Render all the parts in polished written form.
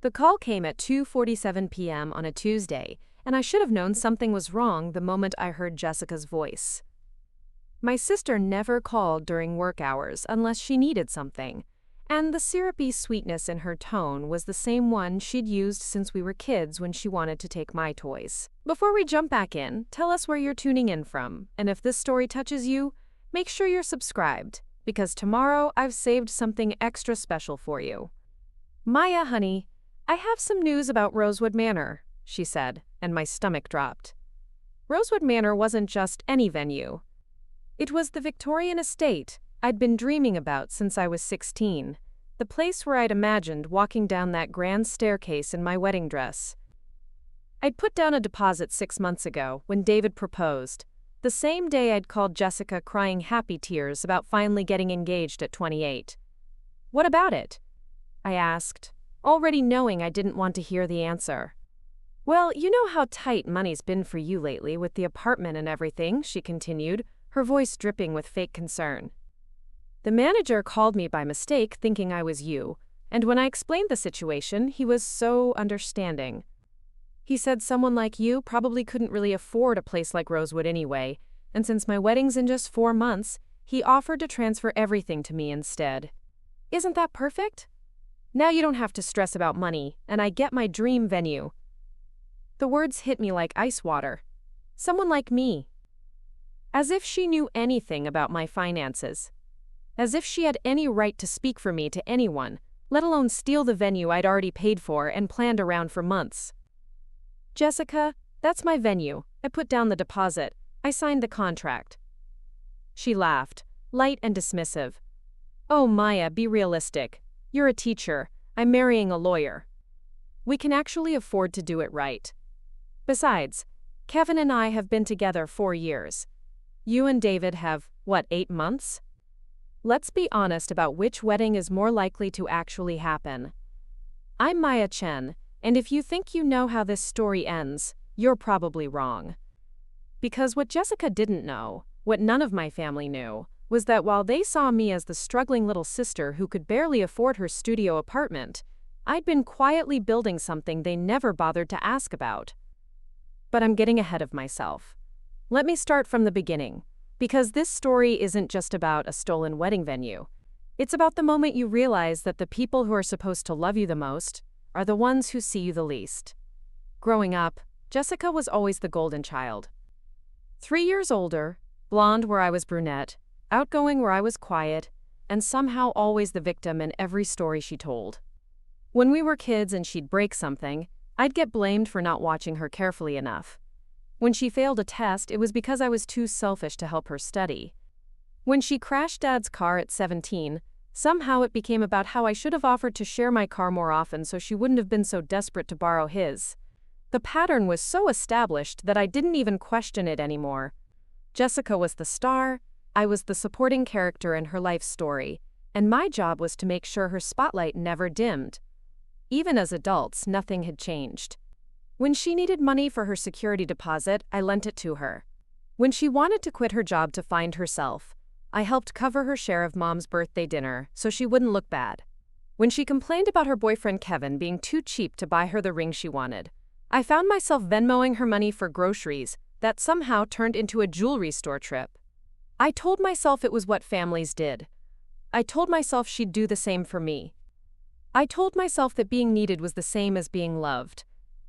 The call came at 2:47 p.m. on a Tuesday, and I should have known something was wrong the moment I heard Jessica's voice. My sister never called during work hours unless she needed something, and the syrupy sweetness in her tone was the same one she'd used since we were kids when she wanted to take my toys. Before we jump back in, tell us where you're tuning in from, and if this story touches you, make sure you're subscribed, because tomorrow I've saved something extra special for you. Maya, honey, I have some news about Rosewood Manor, she said, and my stomach dropped. Rosewood Manor wasn't just any venue. It was the Victorian estate I'd been dreaming about since I was 16, the place where I'd imagined walking down that grand staircase in my wedding dress. I'd put down a deposit 6 months ago when David proposed, the same day I'd called Jessica crying happy tears about finally getting engaged at 28. What about it? I asked, already knowing I didn't want to hear the answer. Well, you know how tight money's been for you lately with the apartment and everything, she continued, her voice dripping with fake concern. The manager called me by mistake thinking I was you, and when I explained the situation, he was so understanding. He said someone like you probably couldn't really afford a place like Rosewood anyway, and since my wedding's in just 4 months, he offered to transfer everything to me instead. Isn't that perfect? Now you don't have to stress about money, and I get my dream venue. The words hit me like ice water. Someone like me. As if she knew anything about my finances. As if she had any right to speak for me to anyone, let alone steal the venue I'd already paid for and planned around for months. Jessica, that's my venue. I put down the deposit. I signed the contract. She laughed, light and dismissive. Oh, Maya, be realistic. You're a teacher. I'm marrying a lawyer. We can actually afford to do it right. Besides, Kevin and I have been together 4 years. You and David have, 8 months? Let's be honest about which wedding is more likely to actually happen. I'm Maya Chen, and if you think you know how this story ends, you're probably wrong. Because what Jessica didn't know, what none of my family knew, was that while they saw me as the struggling little sister who could barely afford her studio apartment, I'd been quietly building something they never bothered to ask about. But I'm getting ahead of myself. Let me start from the beginning. Because this story isn't just about a stolen wedding venue. It's about the moment you realize that the people who are supposed to love you the most are the ones who see you the least. Growing up, Jessica was always the golden child. 3 years older, blonde where I was brunette, outgoing where I was quiet, and somehow always the victim in every story she told. When we were kids and she'd break something, I'd get blamed for not watching her carefully enough. When she failed a test, it was because I was too selfish to help her study. When she crashed Dad's car at 17, somehow it became about how I should have offered to share my car more often so she wouldn't have been so desperate to borrow his. The pattern was so established that I didn't even question it anymore. Jessica was the star, I was the supporting character in her life story, and my job was to make sure her spotlight never dimmed. Even as adults, nothing had changed. When she needed money for her security deposit, I lent it to her. When she wanted to quit her job to find herself, I helped cover her share of Mom's birthday dinner so she wouldn't look bad. When she complained about her boyfriend Kevin being too cheap to buy her the ring she wanted, I found myself Venmoing her money for groceries that somehow turned into a jewelry store trip. I told myself it was what families did. I told myself she'd do the same for me. I told myself that being needed was the same as being loved,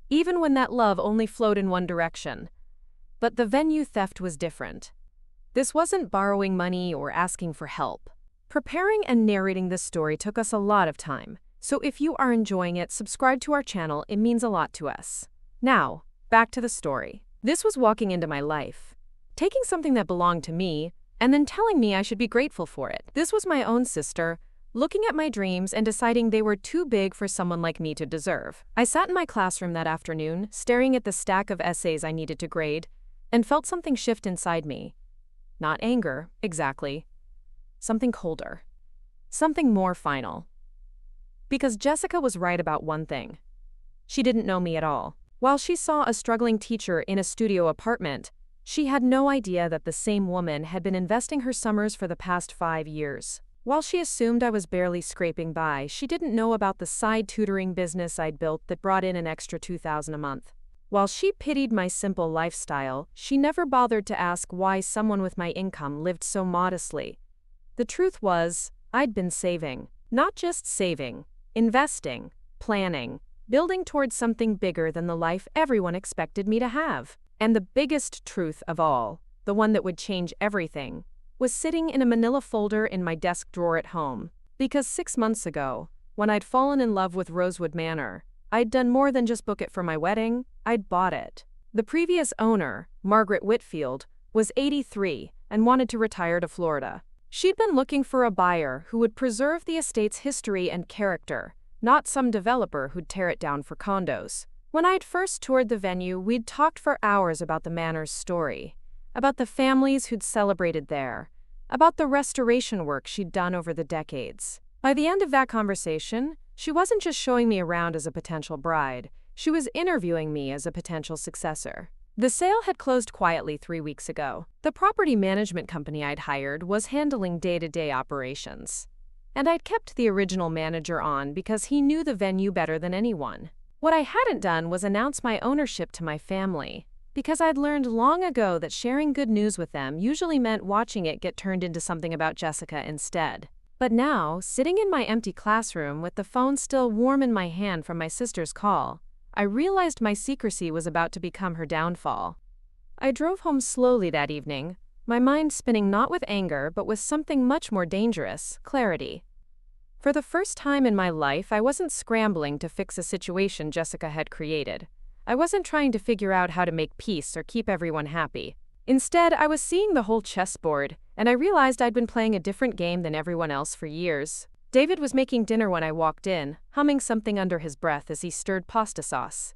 even when that love only flowed in one direction. But the venue theft was different. This wasn't borrowing money or asking for help. Preparing and narrating this story took us a lot of time, so if you are enjoying it, subscribe to our channel, it means a lot to us. Now, back to the story. This was walking into my life, taking something that belonged to me, and then telling me I should be grateful for it. This was my own sister, looking at my dreams and deciding they were too big for someone like me to deserve. I sat in my classroom that afternoon, staring at the stack of essays I needed to grade, and felt something shift inside me. Not anger, exactly. Something colder. Something more final. Because Jessica was right about one thing. She didn't know me at all. While she saw a struggling teacher in a studio apartment, she had no idea that the same woman had been investing her summers for the past 5 years. While she assumed I was barely scraping by, she didn't know about the side tutoring business I'd built that brought in an extra $2,000 a month. While she pitied my simple lifestyle, she never bothered to ask why someone with my income lived so modestly. The truth was, I'd been saving. Not just saving, investing, planning, building towards something bigger than the life everyone expected me to have. And the biggest truth of all, the one that would change everything, was sitting in a manila folder in my desk drawer at home. Because 6 months ago, when I'd fallen in love with Rosewood Manor, I'd done more than just book it for my wedding, I'd bought it. The previous owner, Margaret Whitfield, was 83 and wanted to retire to Florida. She'd been looking for a buyer who would preserve the estate's history and character, not some developer who'd tear it down for condos. When I'd first toured the venue, we'd talked for hours about the manor's story, about the families who'd celebrated there, about the restoration work she'd done over the decades. By the end of that conversation, she wasn't just showing me around as a potential bride, she was interviewing me as a potential successor. The sale had closed quietly 3 weeks ago. The property management company I'd hired was handling day-to-day operations. And I'd kept the original manager on because he knew the venue better than anyone. What I hadn't done was announce my ownership to my family, because I'd learned long ago that sharing good news with them usually meant watching it get turned into something about Jessica instead. But now, sitting in my empty classroom with the phone still warm in my hand from my sister's call, I realized my secrecy was about to become her downfall. I drove home slowly that evening, my mind spinning not with anger but with something much more dangerous, clarity. For the first time in my life, I wasn't scrambling to fix a situation Jessica had created. I wasn't trying to figure out how to make peace or keep everyone happy. Instead, I was seeing the whole chessboard, and I realized I'd been playing a different game than everyone else for years. David was making dinner when I walked in, humming something under his breath as he stirred pasta sauce.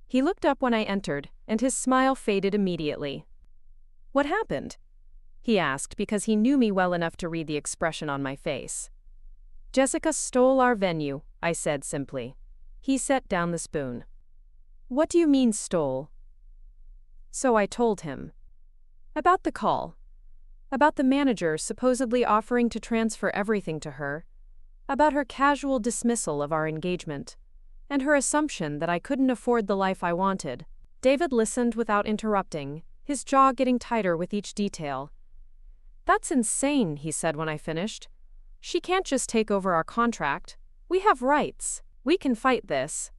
He looked up when I entered, and his smile faded immediately. "What happened?" he asked because he knew me well enough to read the expression on my face. "Jessica stole our venue," I said simply. He set down the spoon. "What do you mean stole?" So I told him. About the call. About the manager supposedly offering to transfer everything to her, about her casual dismissal of our engagement, and her assumption that I couldn't afford the life I wanted. David listened without interrupting, his jaw getting tighter with each detail. "That's insane," he said when I finished. "She can't just take over our contract. We have rights. We can fight this."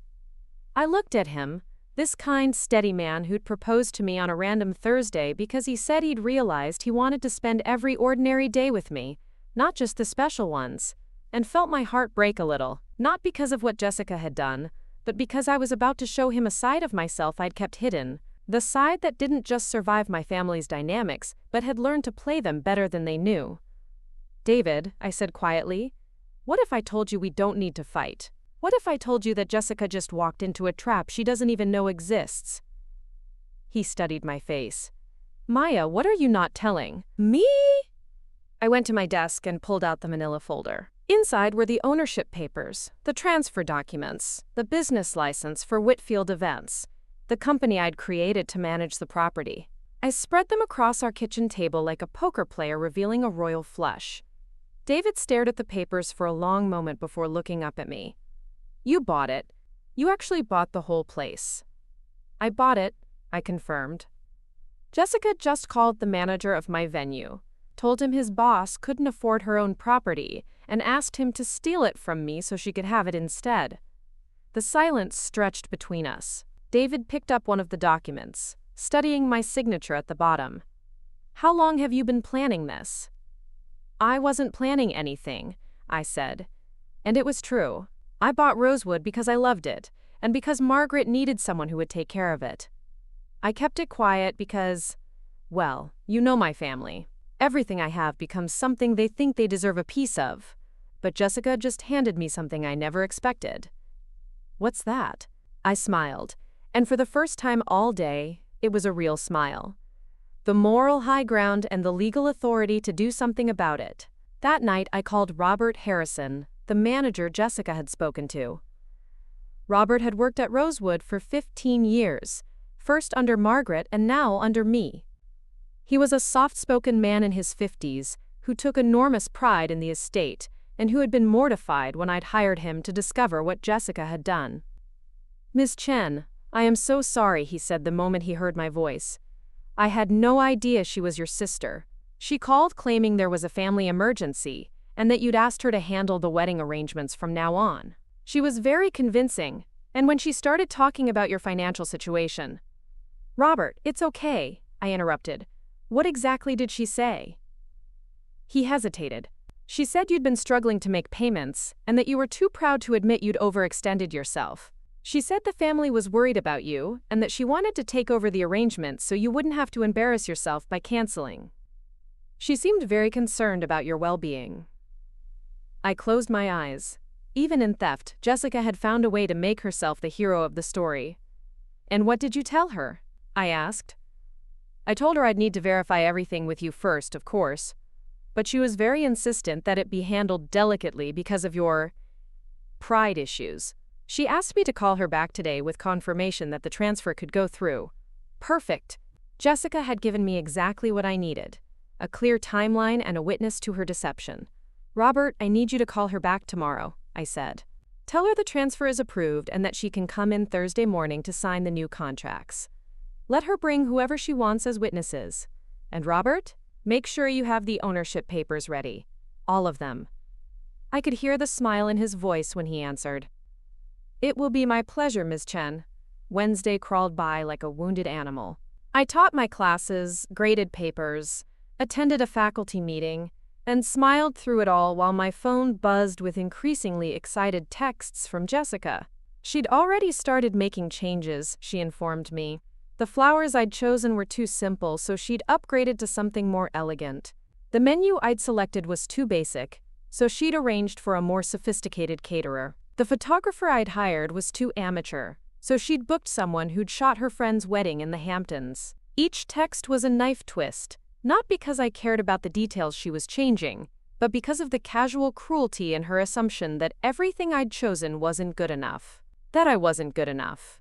I looked at him, this kind, steady man who'd proposed to me on a random Thursday because he said he'd realized he wanted to spend every ordinary day with me, not just the special ones, and felt my heart break a little, not because of what Jessica had done, but because I was about to show him a side of myself I'd kept hidden, the side that didn't just survive my family's dynamics, but had learned to play them better than they knew. "David," I said quietly, "what if I told you we don't need to fight? What if I told you that Jessica just walked into a trap she doesn't even know exists?" He studied my face. "Maya, what are you not telling me?" I went to my desk and pulled out the manila folder. Inside were the ownership papers, the transfer documents, the business license for Whitfield Events, the company I'd created to manage the property. I spread them across our kitchen table like a poker player revealing a royal flush. David stared at the papers for a long moment before looking up at me. "You bought it. You actually bought the whole place." "I bought it," I confirmed. Jessica just called the manager of my venue, told him his boss couldn't afford her own property, and asked him to steal it from me so she could have it instead. The silence stretched between us. David picked up one of the documents, studying my signature at the bottom. "How long have you been planning this?" "I wasn't planning anything," I said. And it was true. I bought Rosewood because I loved it, and because Margaret needed someone who would take care of it. I kept it quiet because, well, you know my family. Everything I have becomes something they think they deserve a piece of. But Jessica just handed me something I never expected. "What's that?" I smiled, and for the first time all day, it was a real smile. The moral high ground and the legal authority to do something about it. That night I called Robert Harrison, the manager Jessica had spoken to. Robert had worked at Rosewood for 15 years, first under Margaret and now under me. He was a soft-spoken man in his 50s, who took enormous pride in the estate and who had been mortified when I'd hired him to discover what Jessica had done. "Miss Chen, I am so sorry," he said the moment he heard my voice. "I had no idea she was your sister. She called claiming there was a family emergency and that you'd asked her to handle the wedding arrangements from now on. She was very convincing, and when she started talking about your financial situation—" "Robert, it's okay," I interrupted. "What exactly did she say?" He hesitated. "She said you'd been struggling to make payments and that you were too proud to admit you'd overextended yourself. She said the family was worried about you and that she wanted to take over the arrangements so you wouldn't have to embarrass yourself by canceling. She seemed very concerned about your well-being." I closed my eyes. Even in theft, Jessica had found a way to make herself the hero of the story. "And what did you tell her?" I asked. "I told her I'd need to verify everything with you first, of course. But she was very insistent that it be handled delicately because of your pride issues. She asked me to call her back today with confirmation that the transfer could go through." Perfect. Jessica had given me exactly what I needed: a clear timeline and a witness to her deception. "Robert, I need you to call her back tomorrow," I said. "Tell her the transfer is approved and that she can come in Thursday morning to sign the new contracts. Let her bring whoever she wants as witnesses. And Robert, make sure you have the ownership papers ready. All of them." I could hear the smile in his voice when he answered. "It will be my pleasure, Ms. Chen." Wednesday crawled by like a wounded animal. I taught my classes, graded papers, attended a faculty meeting, and smiled through it all while my phone buzzed with increasingly excited texts from Jessica. She'd already started making changes, she informed me. The flowers I'd chosen were too simple, so she'd upgraded to something more elegant. The menu I'd selected was too basic, so she'd arranged for a more sophisticated caterer. The photographer I'd hired was too amateur, so she'd booked someone who'd shot her friend's wedding in the Hamptons. Each text was a knife twist, not because I cared about the details she was changing, but because of the casual cruelty in her assumption that everything I'd chosen wasn't good enough. That I wasn't good enough.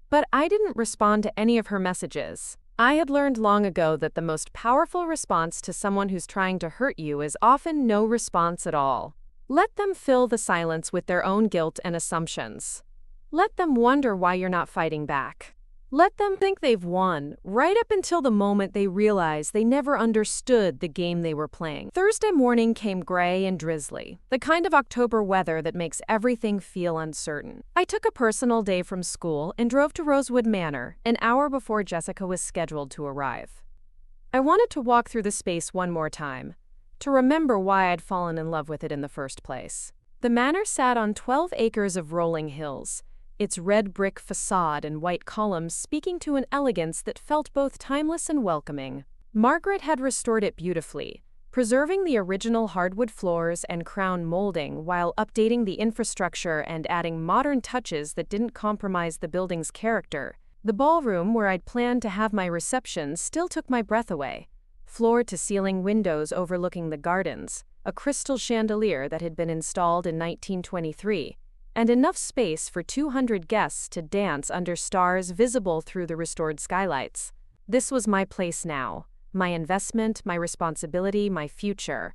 But I didn't respond to any of her messages. I had learned long ago that the most powerful response to someone who's trying to hurt you is often no response at all. Let them fill the silence with their own guilt and assumptions. Let them wonder why you're not fighting back. Let them think they've won, right up until the moment they realize they never understood the game they were playing. Thursday morning came gray and drizzly, the kind of October weather that makes everything feel uncertain. I took a personal day from school and drove to Rosewood Manor, an hour before Jessica was scheduled to arrive. I wanted to walk through the space one more time, to remember why I'd fallen in love with it in the first place. The manor sat on 12 acres of rolling hills, its red brick facade and white columns speaking to an elegance that felt both timeless and welcoming. Margaret had restored it beautifully, preserving the original hardwood floors and crown molding while updating the infrastructure and adding modern touches that didn't compromise the building's character. The ballroom where I'd planned to have my reception still took my breath away. Floor-to-ceiling windows overlooking the gardens, a crystal chandelier that had been installed in 1923, and enough space for 200 guests to dance under stars visible through the restored skylights. This was my place now, my investment, my responsibility, my future.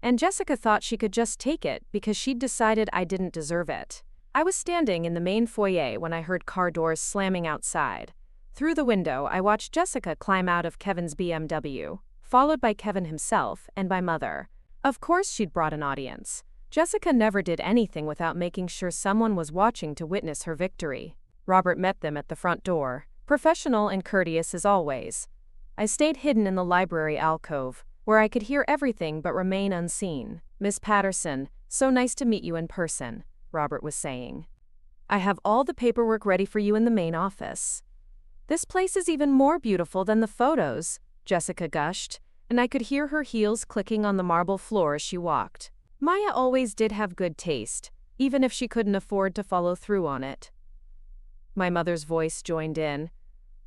And Jessica thought she could just take it because she'd decided I didn't deserve it. I was standing in the main foyer when I heard car doors slamming outside. Through the window, I watched Jessica climb out of Kevin's BMW, followed by Kevin himself and my mother. Of course she'd brought an audience. Jessica never did anything without making sure someone was watching to witness her victory. Robert met them at the front door, professional and courteous as always. I stayed hidden in the library alcove, where I could hear everything but remain unseen. "Miss Patterson, so nice to meet you in person," Robert was saying. "I have all the paperwork ready for you in the main office." "This place is even more beautiful than the photos," Jessica gushed, and I could hear her heels clicking on the marble floor as she walked. Maya always did have good taste, even if she couldn't afford to follow through on it. My mother's voice joined in.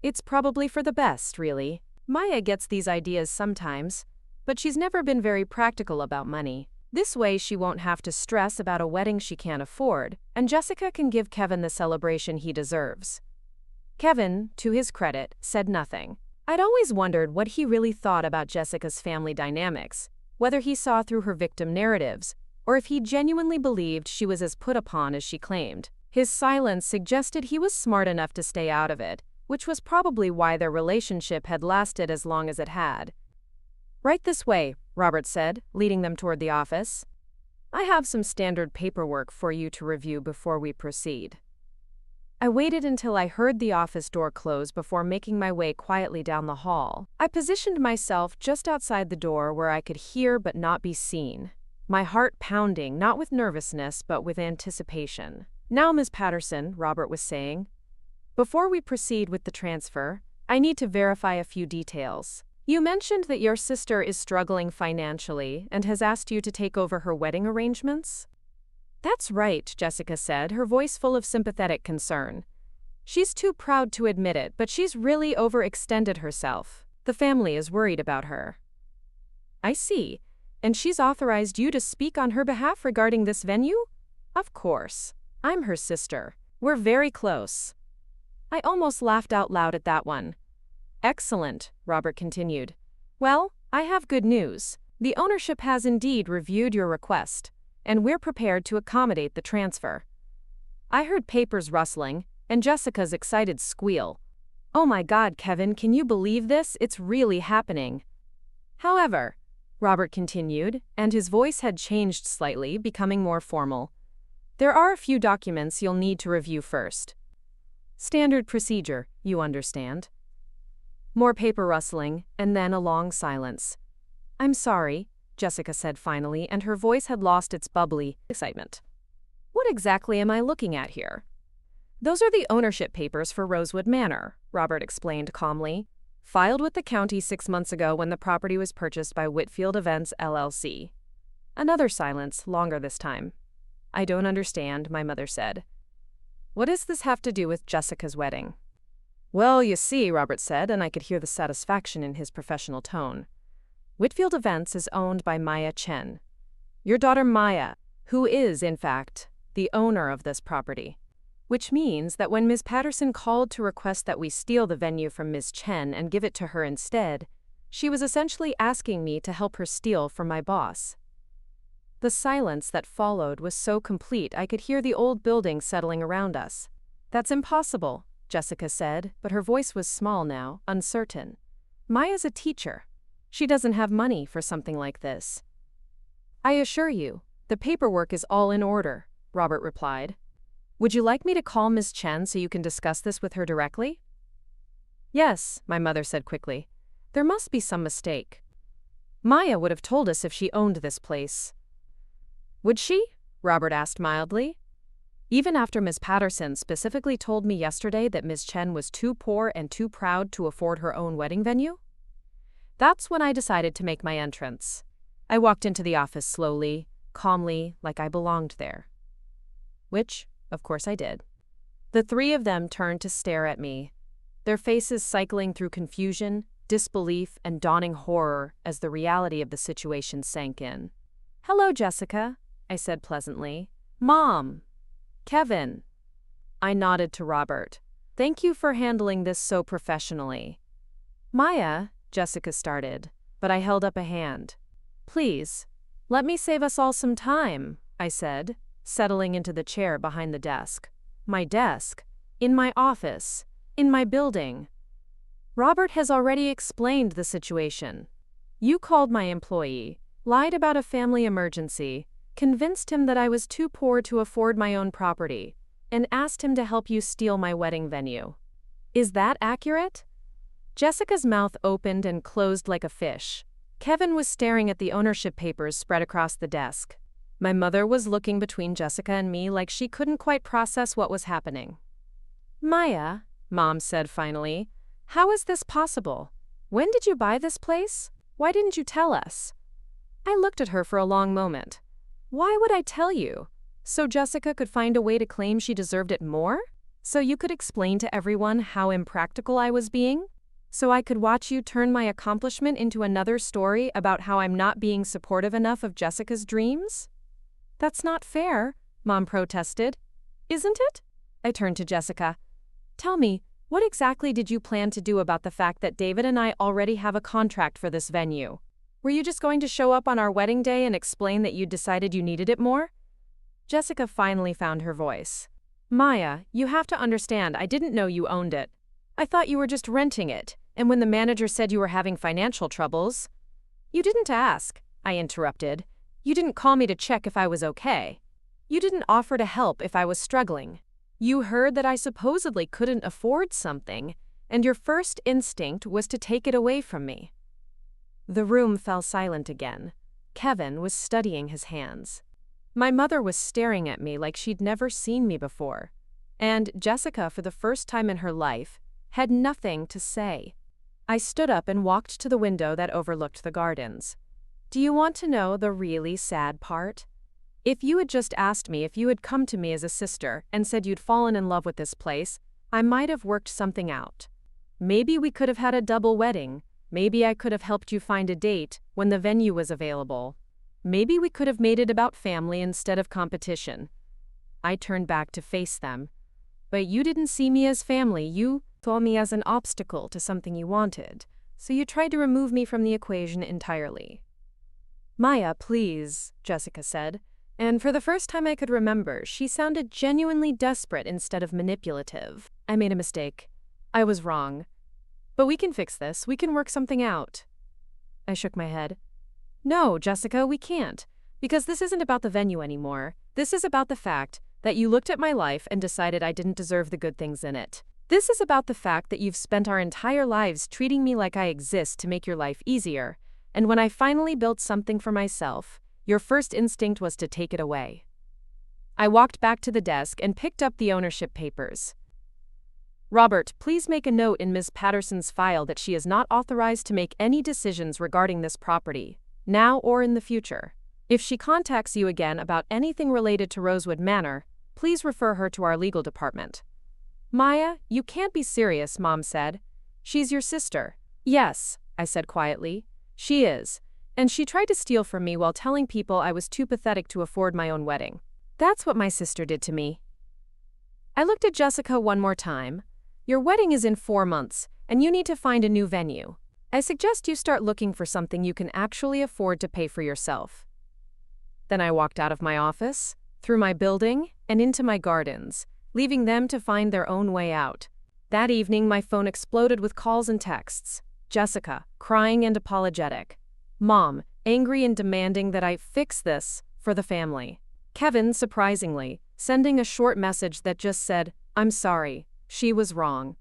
"It's probably for the best, really. Maya gets these ideas sometimes, but she's never been very practical about money. This way she won't have to stress about a wedding she can't afford, and Jessica can give Kevin the celebration he deserves." Kevin, to his credit, said nothing. I'd always wondered what he really thought about Jessica's family dynamics, whether he saw through her victim narratives, or if he genuinely believed she was as put upon as she claimed. His silence suggested he was smart enough to stay out of it, which was probably why their relationship had lasted as long as it had. "Right this way," Robert said, leading them toward the office. "I have some standard paperwork for you to review before we proceed." I waited until I heard the office door close before making my way quietly down the hall. I positioned myself just outside the door where I could hear but not be seen, my heart pounding not with nervousness but with anticipation. "Now, Ms. Patterson," Robert was saying, "before we proceed with the transfer, I need to verify a few details. You mentioned that your sister is struggling financially and has asked you to take over her wedding arrangements?" "That's right," Jessica said, her voice full of sympathetic concern. "She's too proud to admit it, but she's really overextended herself. The family is worried about her." "I see. And she's authorized you to speak on her behalf regarding this venue?" "Of course. I'm her sister. We're very close." I almost laughed out loud at that one. "Excellent," Robert continued. "Well, I have good news. The ownership has indeed reviewed your request, and we're prepared to accommodate the transfer." I heard papers rustling, and Jessica's excited squeal. "Oh my God, Kevin, can you believe this? It's really happening." "However," Robert continued, and his voice had changed slightly, becoming more formal, "there are a few documents you'll need to review first. Standard procedure, you understand." More paper rustling, and then a long silence. "I'm sorry," Jessica said finally, and her voice had lost its bubbly excitement. "What exactly am I looking at here?" "Those are the ownership papers for Rosewood Manor," Robert explained calmly. "Filed with the county 6 months ago when the property was purchased by Whitfield Events LLC." Another silence, longer this time. "I don't understand," my mother said. "What does this have to do with Jessica's wedding?" "Well, you see," Robert said, and I could hear the satisfaction in his professional tone. "Whitfield Events is owned by Maya Chen. Your daughter Maya, who is, in fact, the owner of this property. Which means that when Ms. Patterson called to request that we steal the venue from Ms. Chen and give it to her instead, she was essentially asking me to help her steal from my boss." The silence that followed was so complete I could hear the old building settling around us. "That's impossible," Jessica said, but her voice was small now, uncertain. "Maya's a teacher. She doesn't have money for something like this." "I assure you, the paperwork is all in order," Robert replied. "Would you like me to call Ms. Chen so you can discuss this with her directly?" "Yes," my mother said quickly. "There must be some mistake. Maya would have told us if she owned this place." "Would she?" Robert asked mildly. "Even after Ms. Patterson specifically told me yesterday that Ms. Chen was too poor and too proud to afford her own wedding venue?" That's when I decided to make my entrance. I walked into the office slowly, calmly, like I belonged there. Which, of course, I did. The three of them turned to stare at me, their faces cycling through confusion, disbelief, and dawning horror as the reality of the situation sank in. "Hello, Jessica," I said pleasantly. "Mom. Kevin." I nodded to Robert. "Thank you for handling this so professionally." "Maya," Jessica started, but I held up a hand. "Please, let me save us all some time," I said, settling into the chair behind the desk. My desk, in my office, in my building. "Robert has already explained the situation. You called my employee, lied about a family emergency, convinced him that I was too poor to afford my own property, and asked him to help you steal my wedding venue. Is that accurate?" Jessica's mouth opened and closed like a fish. Kevin was staring at the ownership papers spread across the desk. My mother was looking between Jessica and me like she couldn't quite process what was happening. "Maya," Mom said finally, "how is this possible? When did you buy this place? Why didn't you tell us?" I looked at her for a long moment. "Why would I tell you? So Jessica could find a way to claim she deserved it more? So you could explain to everyone how impractical I was being? So I could watch you turn my accomplishment into another story about how I'm not being supportive enough of Jessica's dreams?" "That's not fair," Mom protested. "Isn't it?" I turned to Jessica. "Tell me, what exactly did you plan to do about the fact that David and I already have a contract for this venue? Were Were you just going to show up on our wedding day and explain that you'd decided you needed it more? Jessica finally found her voice. Maya, you have to understand, I didn't know you owned it. I thought you were just renting it, and when the manager said you were having financial troubles… You didn't ask, I interrupted. You didn't call me to check if I was okay. You didn't offer to help if I was struggling. You heard that I supposedly couldn't afford something, and your first instinct was to take it away from me. The room fell silent again. Kevin was studying his hands. My mother was staring at me like she'd never seen me before. And Jessica, for the first time in her life, had nothing to say. I stood up and walked to the window that overlooked the gardens. Do you want to know the really sad part? If you had just asked me if you had come to me as a sister and said you'd fallen in love with this place, I might have worked something out. Maybe we could have had a double wedding. Maybe I could have helped you find a date when the venue was available. Maybe we could have made it about family instead of competition. I turned back to face them. But you didn't see me as family, you saw me as an obstacle to something you wanted, so you tried to remove me from the equation entirely. Maya, please, Jessica said, and for the first time I could remember, she sounded genuinely desperate instead of manipulative. I made a mistake. I was wrong. But we can fix this, we can work something out. I shook my head. No, Jessica, we can't, because this isn't about the venue anymore. This is about the fact that you looked at my life and decided I didn't deserve the good things in it. This is about the fact that you've spent our entire lives treating me like I exist to make your life easier, and when I finally built something for myself, your first instinct was to take it away. I walked back to the desk and picked up the ownership papers. Robert, please make a note in Ms. Patterson's file that she is not authorized to make any decisions regarding this property, now or in the future. If she contacts you again about anything related to Rosewood Manor, please refer her to our legal department. Maya, you can't be serious, Mom said. She's your sister. Yes, I said quietly. She is. And she tried to steal from me while telling people I was too pathetic to afford my own wedding. That's what my sister did to me. I looked at Jessica one more time. Your wedding is in 4 months, and you need to find a new venue. I suggest you start looking for something you can actually afford to pay for yourself. Then I walked out of my office, through my building, and into my gardens, leaving them to find their own way out. That evening, my phone exploded with calls and texts. Jessica, crying and apologetic. Mom, angry and demanding that I fix this for the family. Kevin, surprisingly, sending a short message that just said, I'm sorry, she was wrong.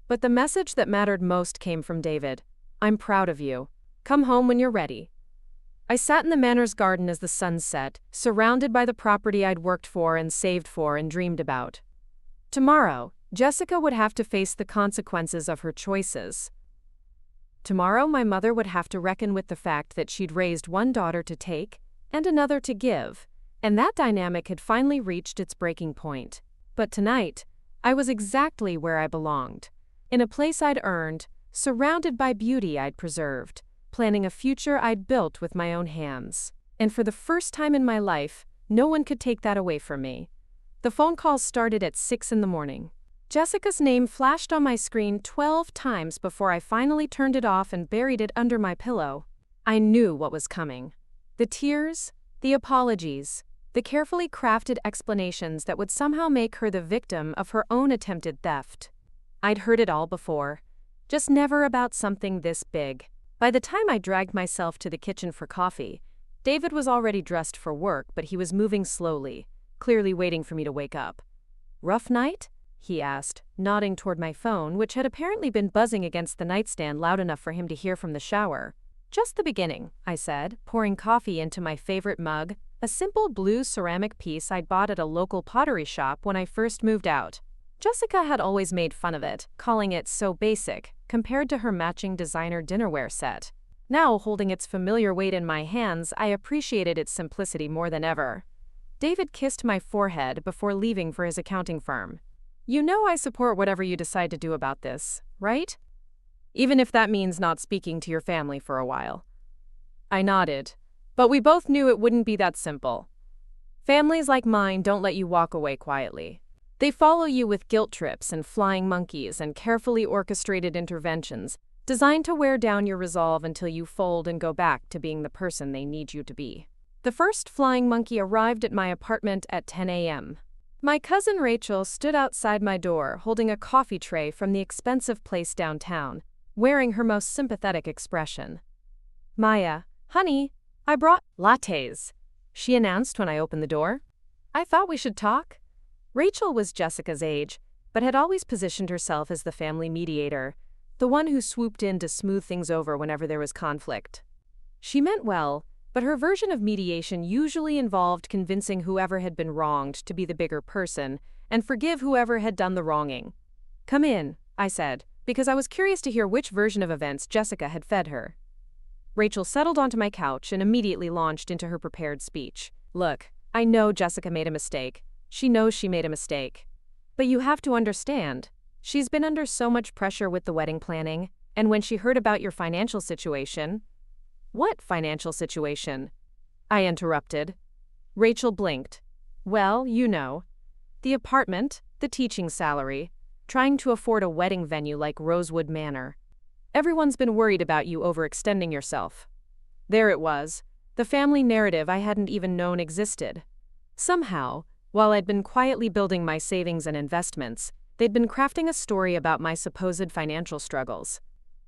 But the message that mattered most came from David. I'm proud of you. Come home when you're ready. I sat in the manor's garden as the sun set, surrounded by the property I'd worked for and saved for and dreamed about. Tomorrow, Jessica would have to face the consequences of her choices. Tomorrow, my mother would have to reckon with the fact that she'd raised one daughter to take and another to give, and that dynamic had finally reached its breaking point. But tonight, I was exactly where I belonged, in a place I'd earned, surrounded by beauty I'd preserved, planning a future I'd built with my own hands. And for the first time in my life, no one could take that away from me. The phone calls started at 6 in the morning. Jessica's name flashed on my screen 12 times before I finally turned it off and buried it under my pillow. I knew what was coming. The tears, the apologies, the carefully crafted explanations that would somehow make her the victim of her own attempted theft. I'd heard it all before, just never about something this big. By the time I dragged myself to the kitchen for coffee, David was already dressed for work, but he was moving slowly, clearly waiting for me to wake up. Rough night? He asked, nodding toward my phone, which had apparently been buzzing against the nightstand loud enough for him to hear from the shower. Just the beginning, I said, pouring coffee into my favorite mug, a simple blue ceramic piece I'd bought at a local pottery shop when I first moved out. Jessica had always made fun of it, calling it so basic, compared to her matching designer dinnerware set. Now, holding its familiar weight in my hands, I appreciated its simplicity more than ever. David kissed my forehead before leaving for his accounting firm. You know I support whatever you decide to do about this, right? Even if that means not speaking to your family for a while. I nodded, but we both knew it wouldn't be that simple. Families like mine don't let you walk away quietly. They follow you with guilt trips and flying monkeys and carefully orchestrated interventions designed to wear down your resolve until you fold and go back to being the person they need you to be. The first flying monkey arrived at my apartment at 10 a.m. My cousin Rachel stood outside my door holding a coffee tray from the expensive place downtown, wearing her most sympathetic expression. "Maya, honey, I brought lattes," she announced when I opened the door. "I thought we should talk." Rachel was Jessica's age, but had always positioned herself as the family mediator, the one who swooped in to smooth things over whenever there was conflict. She meant well, but her version of mediation usually involved convincing whoever had been wronged to be the bigger person and forgive whoever had done the wronging. "Come in," I said, because I was curious to hear which version of events Jessica had fed her. Rachel settled onto my couch and immediately launched into her prepared speech. "Look, I know Jessica made a mistake. She knows she made a mistake. But you have to understand, she's been under so much pressure with the wedding planning, and when she heard about your financial situation—" "What financial situation?" I interrupted. Rachel blinked. "Well, you know. The apartment, the teaching salary, trying to afford a wedding venue like Rosewood Manor. Everyone's been worried about you overextending yourself." There it was, the family narrative I hadn't even known existed. Somehow, while I'd been quietly building my savings and investments, they'd been crafting a story about my supposed financial struggles.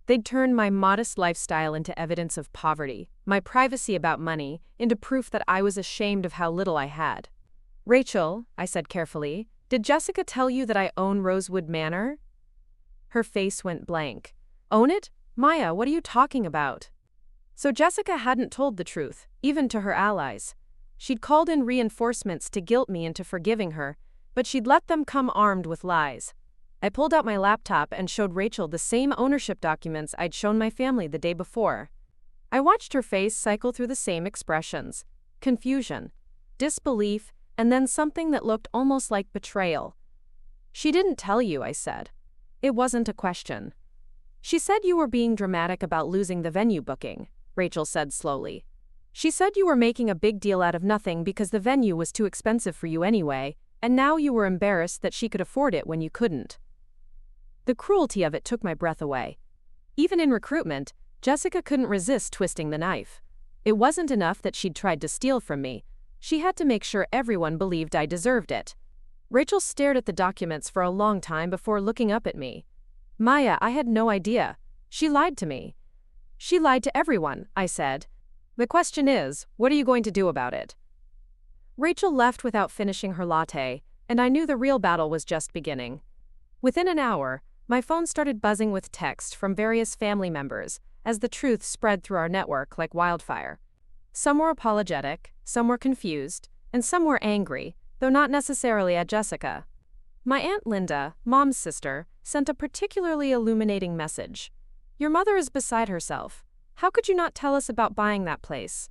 They'd turned my modest lifestyle into evidence of poverty, my privacy about money into proof that I was ashamed of how little I had. "Rachel," I said carefully, "did Jessica tell you that I own Rosewood Manor?" Her face went blank. "Own it? Maya, what are you talking about?" So Jessica hadn't told the truth, even to her allies. She'd called in reinforcements to guilt me into forgiving her, but she'd let them come armed with lies. I pulled out my laptop and showed Rachel the same ownership documents I'd shown my family the day before. I watched her face cycle through the same expressions: confusion, disbelief, and then something that looked almost like betrayal. "She didn't tell you," I said. "It wasn't a question." "She said you were being dramatic about losing the venue booking," Rachel said slowly. "She said you were making a big deal out of nothing because the venue was too expensive for you anyway, and now you were embarrassed that she could afford it when you couldn't." The cruelty of it took my breath away. Even in recruitment, Jessica couldn't resist twisting the knife. It wasn't enough that she'd tried to steal from me. She had to make sure everyone believed I deserved it. Rachel stared at the documents for a long time before looking up at me. "Maya, I had no idea. She lied to me." "She lied to everyone," I said. "The question is, what are you going to do about it?" Rachel left without finishing her latte, and I knew the real battle was just beginning. Within an hour, my phone started buzzing with text from various family members as the truth spread through our network like wildfire. Some were apologetic, some were confused, and some were angry, though not necessarily at Jessica. My Aunt Linda, Mom's sister, sent a particularly illuminating message. "Your mother is beside herself. How could you not tell us about buying that place?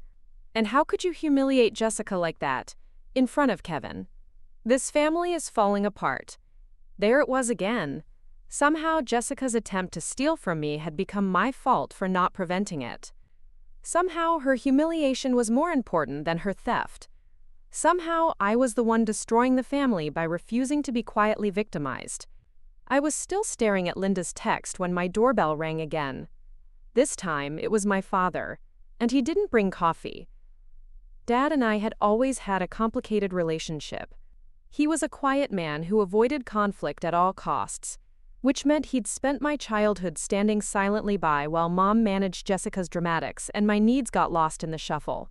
And how could you humiliate Jessica like that, in front of Kevin? This family is falling apart." There it was again. Somehow Jessica's attempt to steal from me had become my fault for not preventing it. Somehow her humiliation was more important than her theft. Somehow I was the one destroying the family by refusing to be quietly victimized. I was still staring at Linda's text when my doorbell rang again. This time it was my father, and he didn't bring coffee. Dad and I had always had a complicated relationship. He was a quiet man who avoided conflict at all costs, which meant he'd spent my childhood standing silently by while Mom managed Jessica's dramatics and my needs got lost in the shuffle.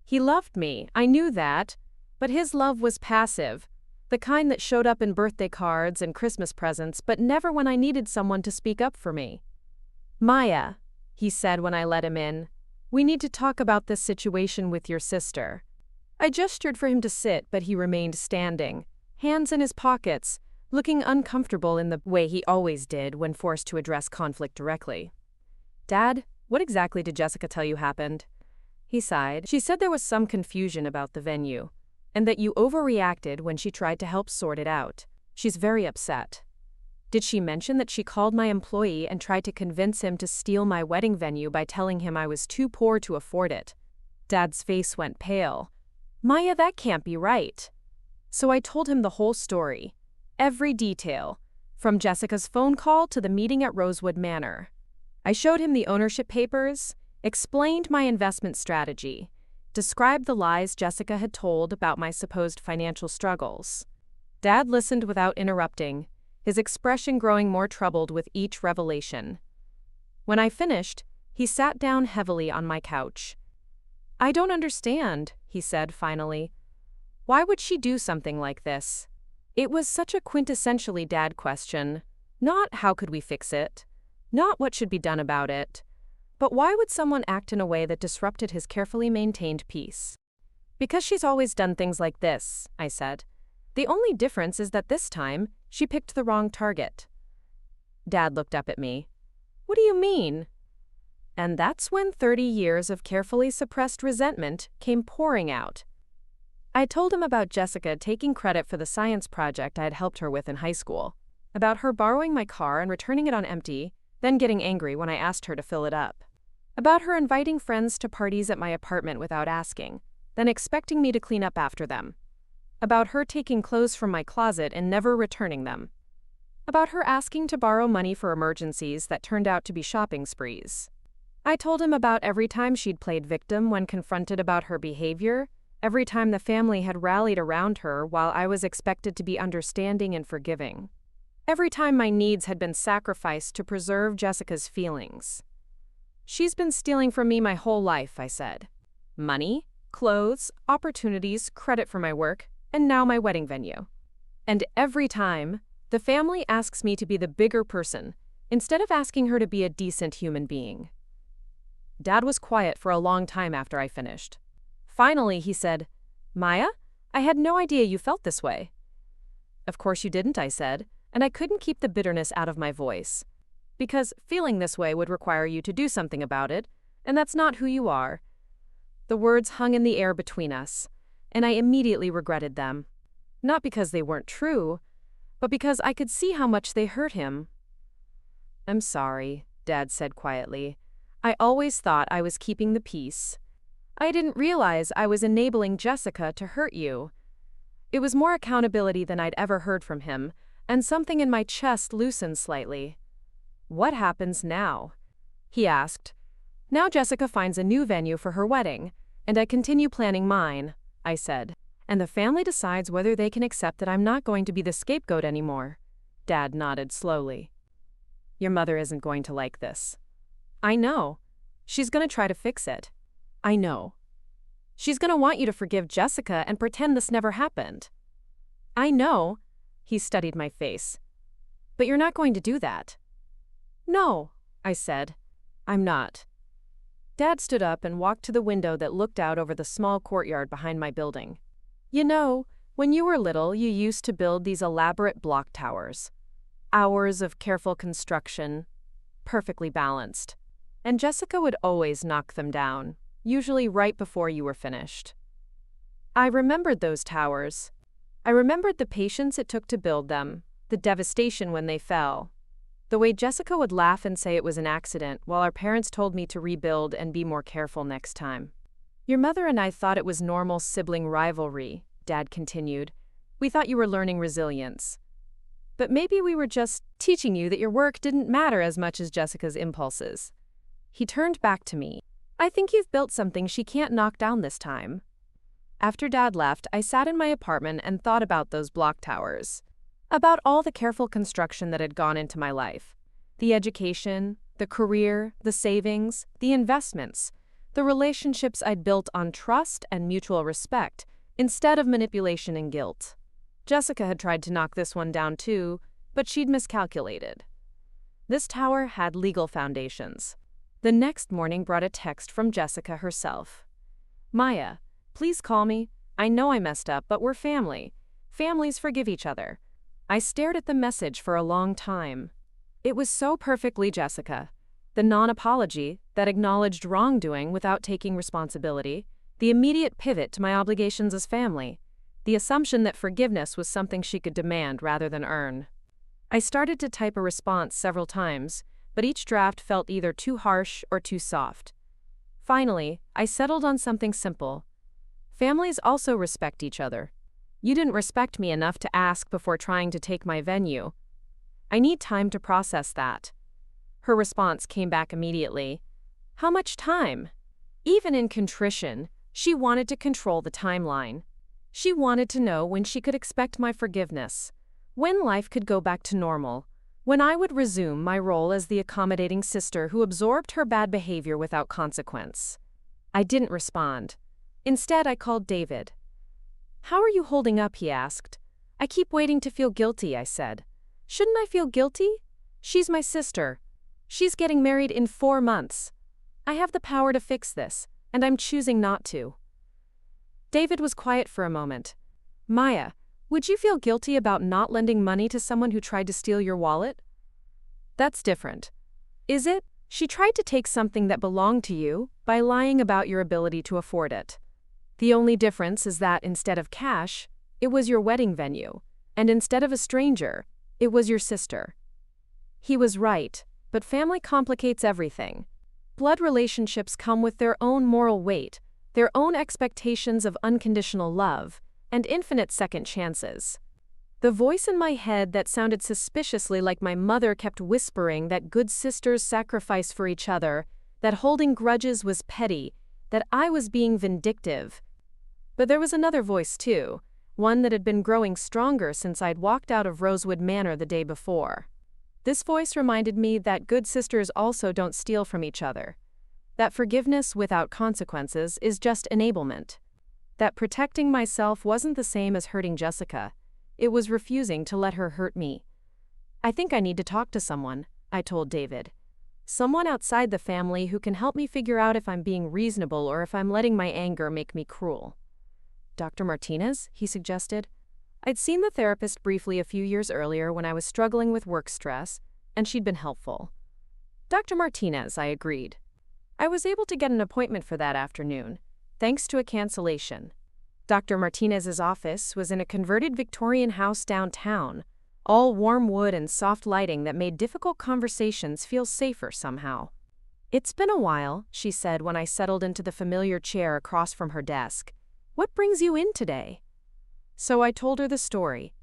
He loved me, I knew that, but his love was passive, the kind that showed up in birthday cards and Christmas presents, but never when I needed someone to speak up for me. "Maya," he said when I let him in, "we need to talk about this situation with your sister." I gestured for him to sit, but he remained standing, hands in his pockets, looking uncomfortable in the way he always did when forced to address conflict directly. "Dad, what exactly did Jessica tell you happened?" He sighed. "She said there was some confusion about the venue, and that you overreacted when she tried to help sort it out. She's very upset." "Did she mention that she called my employee and tried to convince him to steal my wedding venue by telling him I was too poor to afford it?" Dad's face went pale. "Maya, that can't be right." So I told him the whole story. Every detail, from Jessica's phone call to the meeting at Rosewood Manor. I showed him the ownership papers, explained my investment strategy, described the lies Jessica had told about my supposed financial struggles. Dad listened without interrupting, his expression growing more troubled with each revelation. When I finished, he sat down heavily on my couch. "I don't understand," he said finally. "Why would she do something like this?" It was such a quintessentially Dad question. Not how could we fix it, not what should be done about it, but why would someone act in a way that disrupted his carefully maintained peace? "Because she's always done things like this," I said. "The only difference is that this time, she picked the wrong target." Dad looked up at me. "What do you mean?" And that's when 30 years of carefully suppressed resentment came pouring out. I told him about Jessica taking credit for the science project I had helped her with in high school, about her borrowing my car and returning it on empty, then getting angry when I asked her to fill it up, about her inviting friends to parties at my apartment without asking, then expecting me to clean up after them, about her taking clothes from my closet and never returning them, about her asking to borrow money for emergencies that turned out to be shopping sprees. I told him about every time she'd played victim when confronted about her behavior, every time the family had rallied around her while I was expected to be understanding and forgiving, every time my needs had been sacrificed to preserve Jessica's feelings. "She's been stealing from me my whole life," I said. "Money, clothes, opportunities, credit for my work, and now my wedding venue. And every time, the family asks me to be the bigger person, instead of asking her to be a decent human being." Dad was quiet for a long time after I finished. Finally, he said, "Maya, I had no idea you felt this way." "Of course you didn't," I said, and I couldn't keep the bitterness out of my voice. "Because feeling this way would require you to do something about it, and that's not who you are." The words hung in the air between us, and I immediately regretted them. Not because they weren't true, but because I could see how much they hurt him. "I'm sorry," Dad said quietly. "I always thought I was keeping the peace. I didn't realize I was enabling Jessica to hurt you." It was more accountability than I'd ever heard from him, and something in my chest loosened slightly. "What happens now?" he asked. "Now Jessica finds a new venue for her wedding, and I continue planning mine," I said. "And the family decides whether they can accept that I'm not going to be the scapegoat anymore." Dad nodded slowly. "Your mother isn't going to like this." "I know. She's going to try to fix it." "I know. She's going to want you to forgive Jessica and pretend this never happened." "I know." He studied my face. "But you're not going to do that." "No," I said. "I'm not." Dad stood up and walked to the window that looked out over the small courtyard behind my building. "You know, when you were little, you used to build these elaborate block towers. Hours of careful construction, perfectly balanced. And Jessica would always knock them down, usually right before you were finished. I remembered those towers. I remembered the patience it took to build them, the devastation when they fell. The way Jessica would laugh and say it was an accident, while our parents told me to rebuild and be more careful next time. Your mother and I thought it was normal sibling rivalry," Dad continued. "We thought you were learning resilience. But maybe we were just teaching you that your work didn't matter as much as Jessica's impulses." He turned back to me. "I think you've built something she can't knock down this time." After Dad left, I sat in my apartment and thought about those block towers. About all the careful construction that had gone into my life. The education, the career, the savings, the investments, the relationships I'd built on trust and mutual respect, instead of manipulation and guilt. Jessica had tried to knock this one down too, but she'd miscalculated. This tower had legal foundations. The next morning brought a text from Jessica herself. "Maya, please call me. I know I messed up, but we're family. Families forgive each other." I stared at the message for a long time. It was so perfectly Jessica. The non-apology that acknowledged wrongdoing without taking responsibility, the immediate pivot to my obligations as family, the assumption that forgiveness was something she could demand rather than earn. I started to type a response several times, but each draft felt either too harsh or too soft. Finally, I settled on something simple. Families also respect each other. You didn't respect me enough to ask before trying to take my venue. I need time to process that. Her response came back immediately. How much time? Even in contrition, she wanted to control the timeline. She wanted to know when she could expect my forgiveness, when life could go back to normal, when I would resume my role as the accommodating sister who absorbed her bad behavior without consequence. I didn't respond. Instead, I called David. How are you holding up? He asked. I keep waiting to feel guilty, I said. Shouldn't I feel guilty? She's my sister. She's getting married in 4 months. I have the power to fix this, and I'm choosing not to. David was quiet for a moment. Maya, would you feel guilty about not lending money to someone who tried to steal your wallet? That's different. Is it? She tried to take something that belonged to you by lying about your ability to afford it. The only difference is that instead of cash, it was your wedding venue, and instead of a stranger, it was your sister. He was right, but family complicates everything. Blood relationships come with their own moral weight, their own expectations of unconditional love, and infinite second chances. The voice in my head that sounded suspiciously like my mother kept whispering that good sisters sacrifice for each other, that holding grudges was petty, that I was being vindictive. But there was another voice too, one that had been growing stronger since I'd walked out of Rosewood Manor the day before. This voice reminded me that good sisters also don't steal from each other, that forgiveness without consequences is just enablement, that protecting myself wasn't the same as hurting Jessica. It was refusing to let her hurt me. I think I need to talk to someone, I told David. Someone outside the family who can help me figure out if I'm being reasonable or if I'm letting my anger make me cruel. Dr. Martinez, he suggested. I'd seen the therapist briefly a few years earlier when I was struggling with work stress, and she'd been helpful. Dr. Martinez, I agreed. I was able to get an appointment for that afternoon, thanks to a cancellation. Dr. Martinez's office was in a converted Victorian house downtown, all warm wood and soft lighting that made difficult conversations feel safer somehow. It's been a while, she said when I settled into the familiar chair across from her desk. What brings you in today? So I told her the story.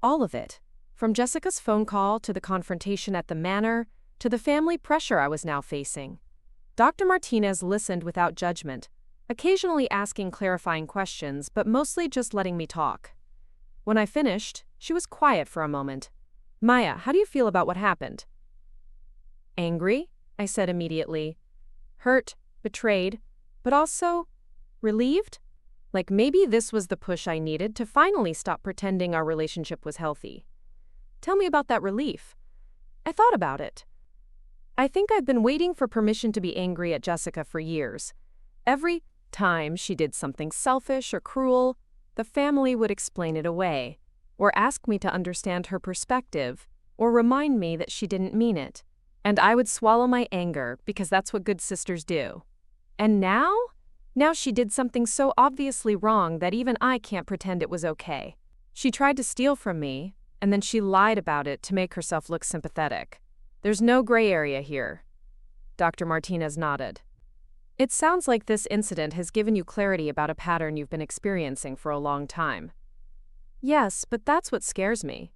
All of it. From Jessica's phone call to the confrontation at the manor, to the family pressure I was now facing. Dr. Martinez listened without judgment, occasionally asking clarifying questions, but mostly just letting me talk. When I finished, she was quiet for a moment. Maya, how do you feel about what happened? Angry, I said immediately. Hurt, betrayed, but also relieved? Like maybe this was the push I needed to finally stop pretending our relationship was healthy. Tell me about that relief. I thought about it. I think I've been waiting for permission to be angry at Jessica for years. Every time she did something selfish or cruel, the family would explain it away, or ask me to understand her perspective, or remind me that she didn't mean it. And I would swallow my anger because that's what good sisters do. And now? Now she did something so obviously wrong that even I can't pretend it was okay. She tried to steal from me, and then she lied about it to make herself look sympathetic. There's no gray area here. Dr. Martinez nodded. It sounds like this incident has given you clarity about a pattern you've been experiencing for a long time. Yes, but that's what scares me.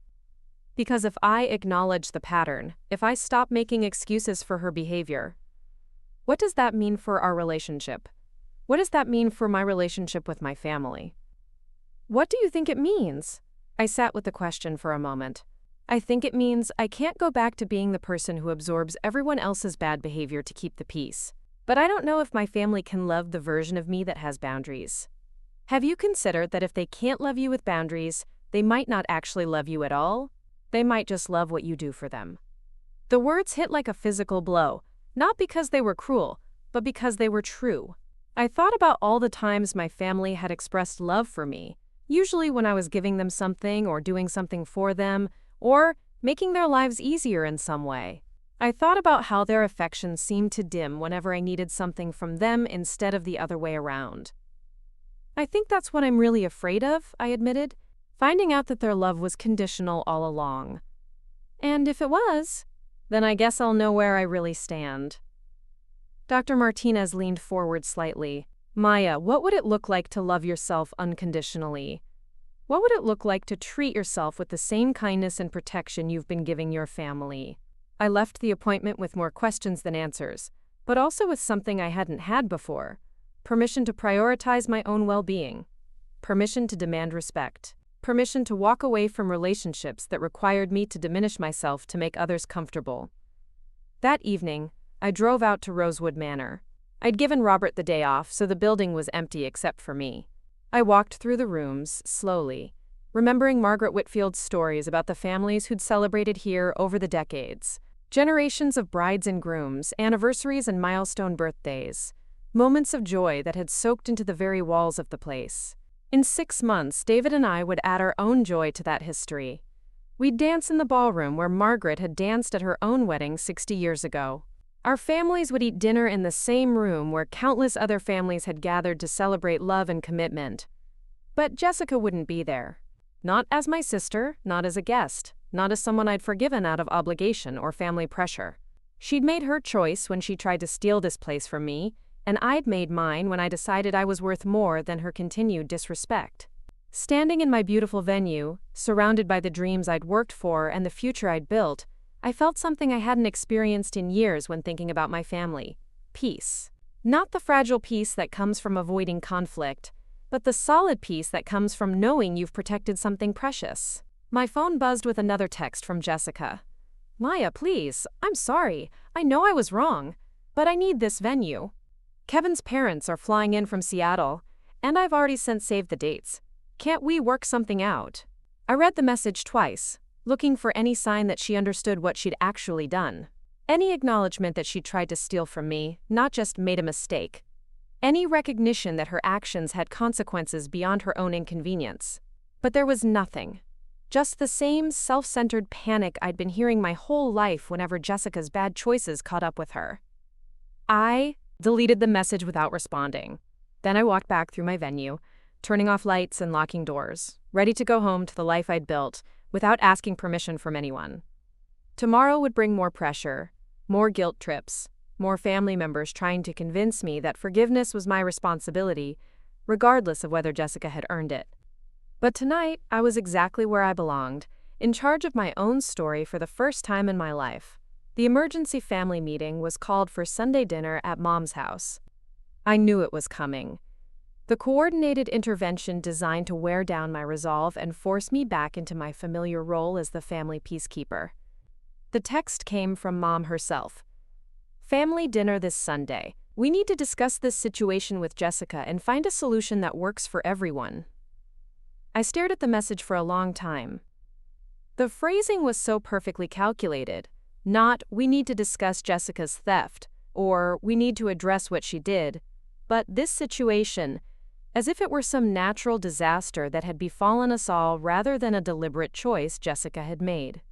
Because if I acknowledge the pattern, if I stop making excuses for her behavior, what does that mean for our relationship? What does that mean for my relationship with my family? What do you think it means? I sat with the question for a moment. I think it means I can't go back to being the person who absorbs everyone else's bad behavior to keep the peace. But I don't know if my family can love the version of me that has boundaries. Have you considered that if they can't love you with boundaries, they might not actually love you at all? They might just love what you do for them. The words hit like a physical blow, not because they were cruel, but because they were true. I thought about all the times my family had expressed love for me, usually when I was giving them something or doing something for them, or making their lives easier in some way. I thought about how their affection seemed to dim whenever I needed something from them instead of the other way around. I think that's what I'm really afraid of, I admitted, finding out that their love was conditional all along. And if it was, then I guess I'll know where I really stand. Dr. Martinez leaned forward slightly. Maya, what would it look like to love yourself unconditionally? What would it look like to treat yourself with the same kindness and protection you've been giving your family? I left the appointment with more questions than answers, but also with something I hadn't had before: permission to prioritize my own well-being, permission to demand respect, permission to walk away from relationships that required me to diminish myself to make others comfortable. That evening, I drove out to Rosewood Manor. I'd given Robert the day off, so the building was empty except for me. I walked through the rooms, slowly, remembering Margaret Whitfield's stories about the families who'd celebrated here over the decades. Generations of brides and grooms, anniversaries and milestone birthdays. Moments of joy that had soaked into the very walls of the place. In 6 months, David and I would add our own joy to that history. We'd dance in the ballroom where Margaret had danced at her own wedding 60 years ago. Our families would eat dinner in the same room where countless other families had gathered to celebrate love and commitment. But Jessica wouldn't be there. Not as my sister, not as a guest, not as someone I'd forgiven out of obligation or family pressure. She'd made her choice when she tried to steal this place from me, and I'd made mine when I decided I was worth more than her continued disrespect. Standing in my beautiful venue, surrounded by the dreams I'd worked for and the future I'd built, I felt something I hadn't experienced in years when thinking about my family: peace. Not the fragile peace that comes from avoiding conflict, but the solid peace that comes from knowing you've protected something precious. My phone buzzed with another text from Jessica. "Maya, please, I'm sorry. I know I was wrong, but I need this venue. Kevin's parents are flying in from Seattle, and I've already sent save the dates. Can't we work something out?" I read the message twice, looking for any sign that she understood what she'd actually done. Any acknowledgement that she tried to steal from me, not just made a mistake. Any recognition that her actions had consequences beyond her own inconvenience. But there was nothing. Just the same self-centered panic I'd been hearing my whole life whenever Jessica's bad choices caught up with her. I deleted the message without responding. Then I walked back through my venue, turning off lights and locking doors, ready to go home to the life I'd built, without asking permission from anyone. Tomorrow would bring more pressure, more guilt trips, more family members trying to convince me that forgiveness was my responsibility, regardless of whether Jessica had earned it. But tonight, I was exactly where I belonged, in charge of my own story for the first time in my life. The emergency family meeting was called for Sunday dinner at Mom's house. I knew it was coming. The coordinated intervention designed to wear down my resolve and force me back into my familiar role as the family peacekeeper. The text came from Mom herself. "Family dinner this Sunday. We need to discuss this situation with Jessica and find a solution that works for everyone." I stared at the message for a long time. The phrasing was so perfectly calculated. Not, "we need to discuss Jessica's theft," or "we need to address what she did," but "this situation," as if it were some natural disaster that had befallen us all rather than a deliberate choice Jessica had made.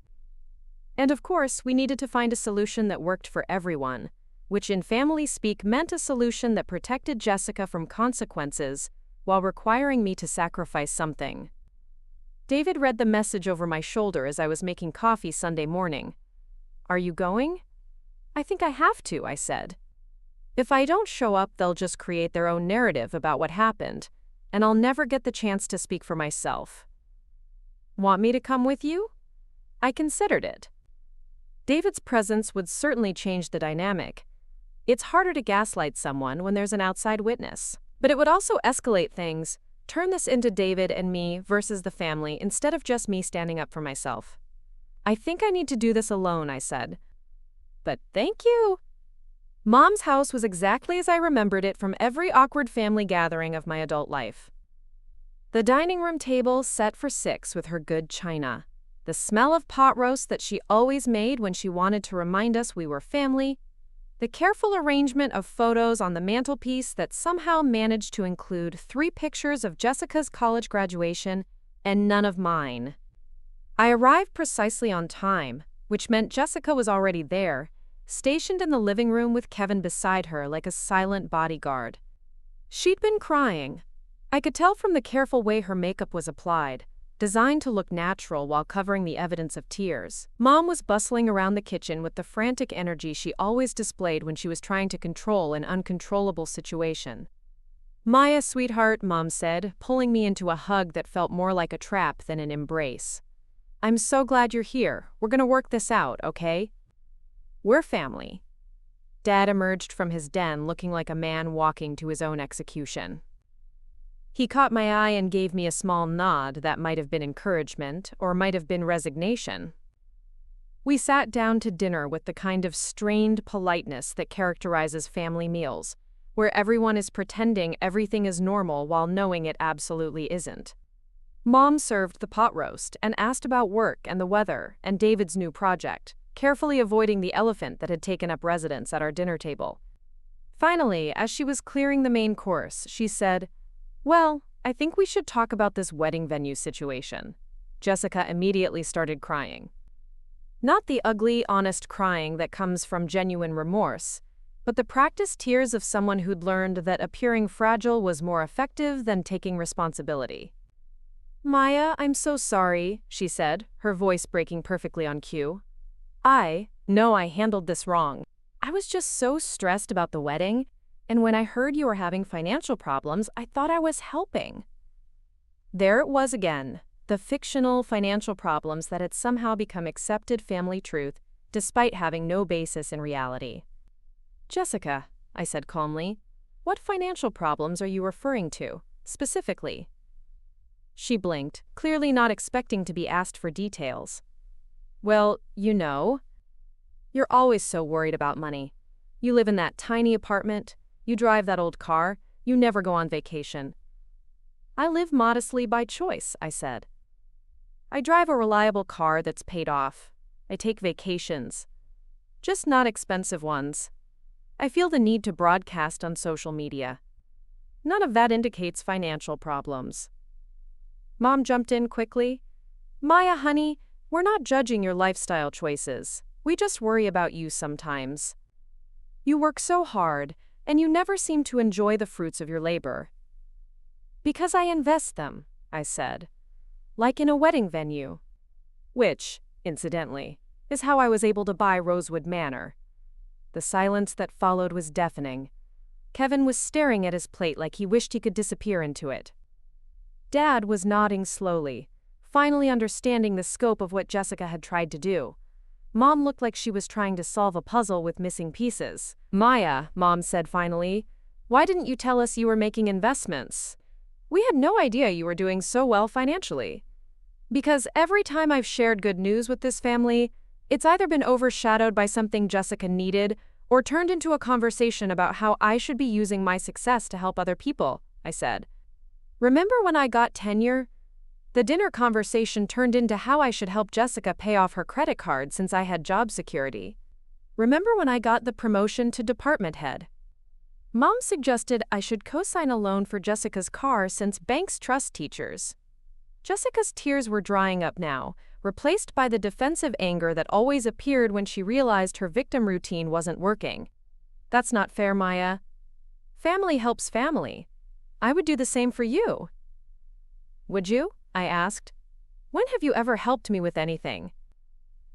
And of course, we needed to find a solution that worked for everyone, which in family speak meant a solution that protected Jessica from consequences while requiring me to sacrifice something. David read the message over my shoulder as I was making coffee Sunday morning. "Are you going?" "I think I have to," I said. "If I don't show up, they'll just create their own narrative about what happened, and I'll never get the chance to speak for myself." "Want me to come with you?" I considered it. David's presence would certainly change the dynamic. It's harder to gaslight someone when there's an outside witness. But it would also escalate things, turn this into David and me versus the family instead of just me standing up for myself. "I think I need to do this alone," I said. "But thank you." Mom's house was exactly as I remembered it from every awkward family gathering of my adult life. The dining room table set for 6 with her good china. The smell of pot roast that she always made when she wanted to remind us we were family. The careful arrangement of photos on the mantelpiece that somehow managed to include 3 pictures of Jessica's college graduation and none of mine. I arrived precisely on time, which meant Jessica was already there, stationed in the living room with Kevin beside her like a silent bodyguard. She'd been crying. I could tell from the careful way her makeup was applied, designed to look natural while covering the evidence of tears. Mom was bustling around the kitchen with the frantic energy she always displayed when she was trying to control an uncontrollable situation. "Maya, sweetheart," Mom said, pulling me into a hug that felt more like a trap than an embrace. "I'm so glad you're here. We're gonna work this out, okay?" We're family. Dad emerged from his den looking like a man walking to his own execution. He caught my eye and gave me a small nod that might have been encouragement or might have been resignation. We sat down to dinner with the kind of strained politeness that characterizes family meals, where everyone is pretending everything is normal while knowing it absolutely isn't. Mom served the pot roast and asked about work and the weather and David's new project, carefully avoiding the elephant that had taken up residence at our dinner table. Finally, as she was clearing the main course, she said, "Well, I think we should talk about this wedding venue situation." Jessica immediately started crying. Not the ugly, honest crying that comes from genuine remorse, but the practiced tears of someone who'd learned that appearing fragile was more effective than taking responsibility. "Maya, I'm so sorry," she said, her voice breaking perfectly on cue. I handled this wrong. I was just so stressed about the wedding, and when I heard you were having financial problems, I thought I was helping." There it was again, the fictional financial problems that had somehow become accepted family truth, despite having no basis in reality. "Jessica," I said calmly, "what financial problems are you referring to, specifically?" She blinked, clearly not expecting to be asked for details. "Well, you're always so worried about money. You live in that tiny apartment, you drive that old car, you never go on vacation." "I live modestly by choice," I said. "I drive a reliable car that's paid off. I take vacations. Just not expensive ones. I feel the need to broadcast on social media. None of that indicates financial problems." Mom jumped in quickly. "Maya, honey, we're not judging your lifestyle choices. We just worry about you sometimes. You work so hard, and you never seem to enjoy the fruits of your labor." "Because I invest them," I said. "Like in a wedding venue." Which, incidentally, is how I was able to buy Rosewood Manor. The silence that followed was deafening. Kevin was staring at his plate like he wished he could disappear into it. Dad was nodding slowly, finally understanding the scope of what Jessica had tried to do. Mom looked like she was trying to solve a puzzle with missing pieces. "Maya," Mom said finally, "why didn't you tell us you were making investments? We had no idea you were doing so well financially." Because every time I've shared good news with this family, it's either been overshadowed by something Jessica needed or turned into a conversation about how I should be using my success to help other people, I said. "Remember when I got tenure? The dinner conversation turned into how I should help Jessica pay off her credit card since I had job security. Remember when I got the promotion to department head? Mom suggested I should co-sign a loan for Jessica's car since banks trust teachers." Jessica's tears were drying up now, replaced by the defensive anger that always appeared when she realized her victim routine wasn't working. "That's not fair, Maya. Family helps family. I would do the same for you." "Would you?" I asked. "When have you ever helped me with anything?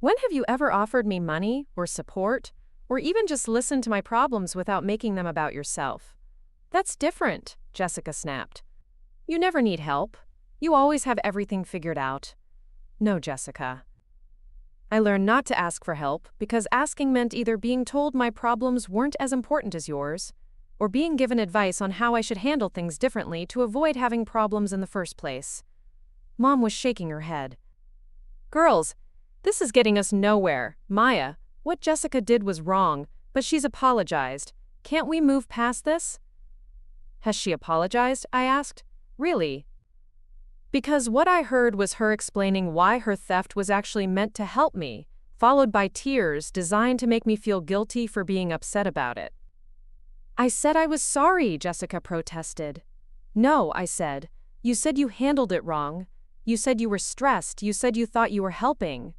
When have you ever offered me money or support, or even just listened to my problems without making them about yourself?" "That's different," Jessica snapped. "You never need help. You always have everything figured out." "No, Jessica. I learned not to ask for help because asking meant either being told my problems weren't as important as yours, or being given advice on how I should handle things differently to avoid having problems in the first place." Mom was shaking her head. "Girls, this is getting us nowhere. Maya, what Jessica did was wrong, but she's apologized. Can't we move past this?" "Has she apologized?" I asked. "Really?" Because what I heard was her explaining why her theft was actually meant to help me, followed by tears designed to make me feel guilty for being upset about it. "I said I was sorry," Jessica protested. "No," I said. "You said you handled it wrong. You said you were stressed. You said you thought you were helping.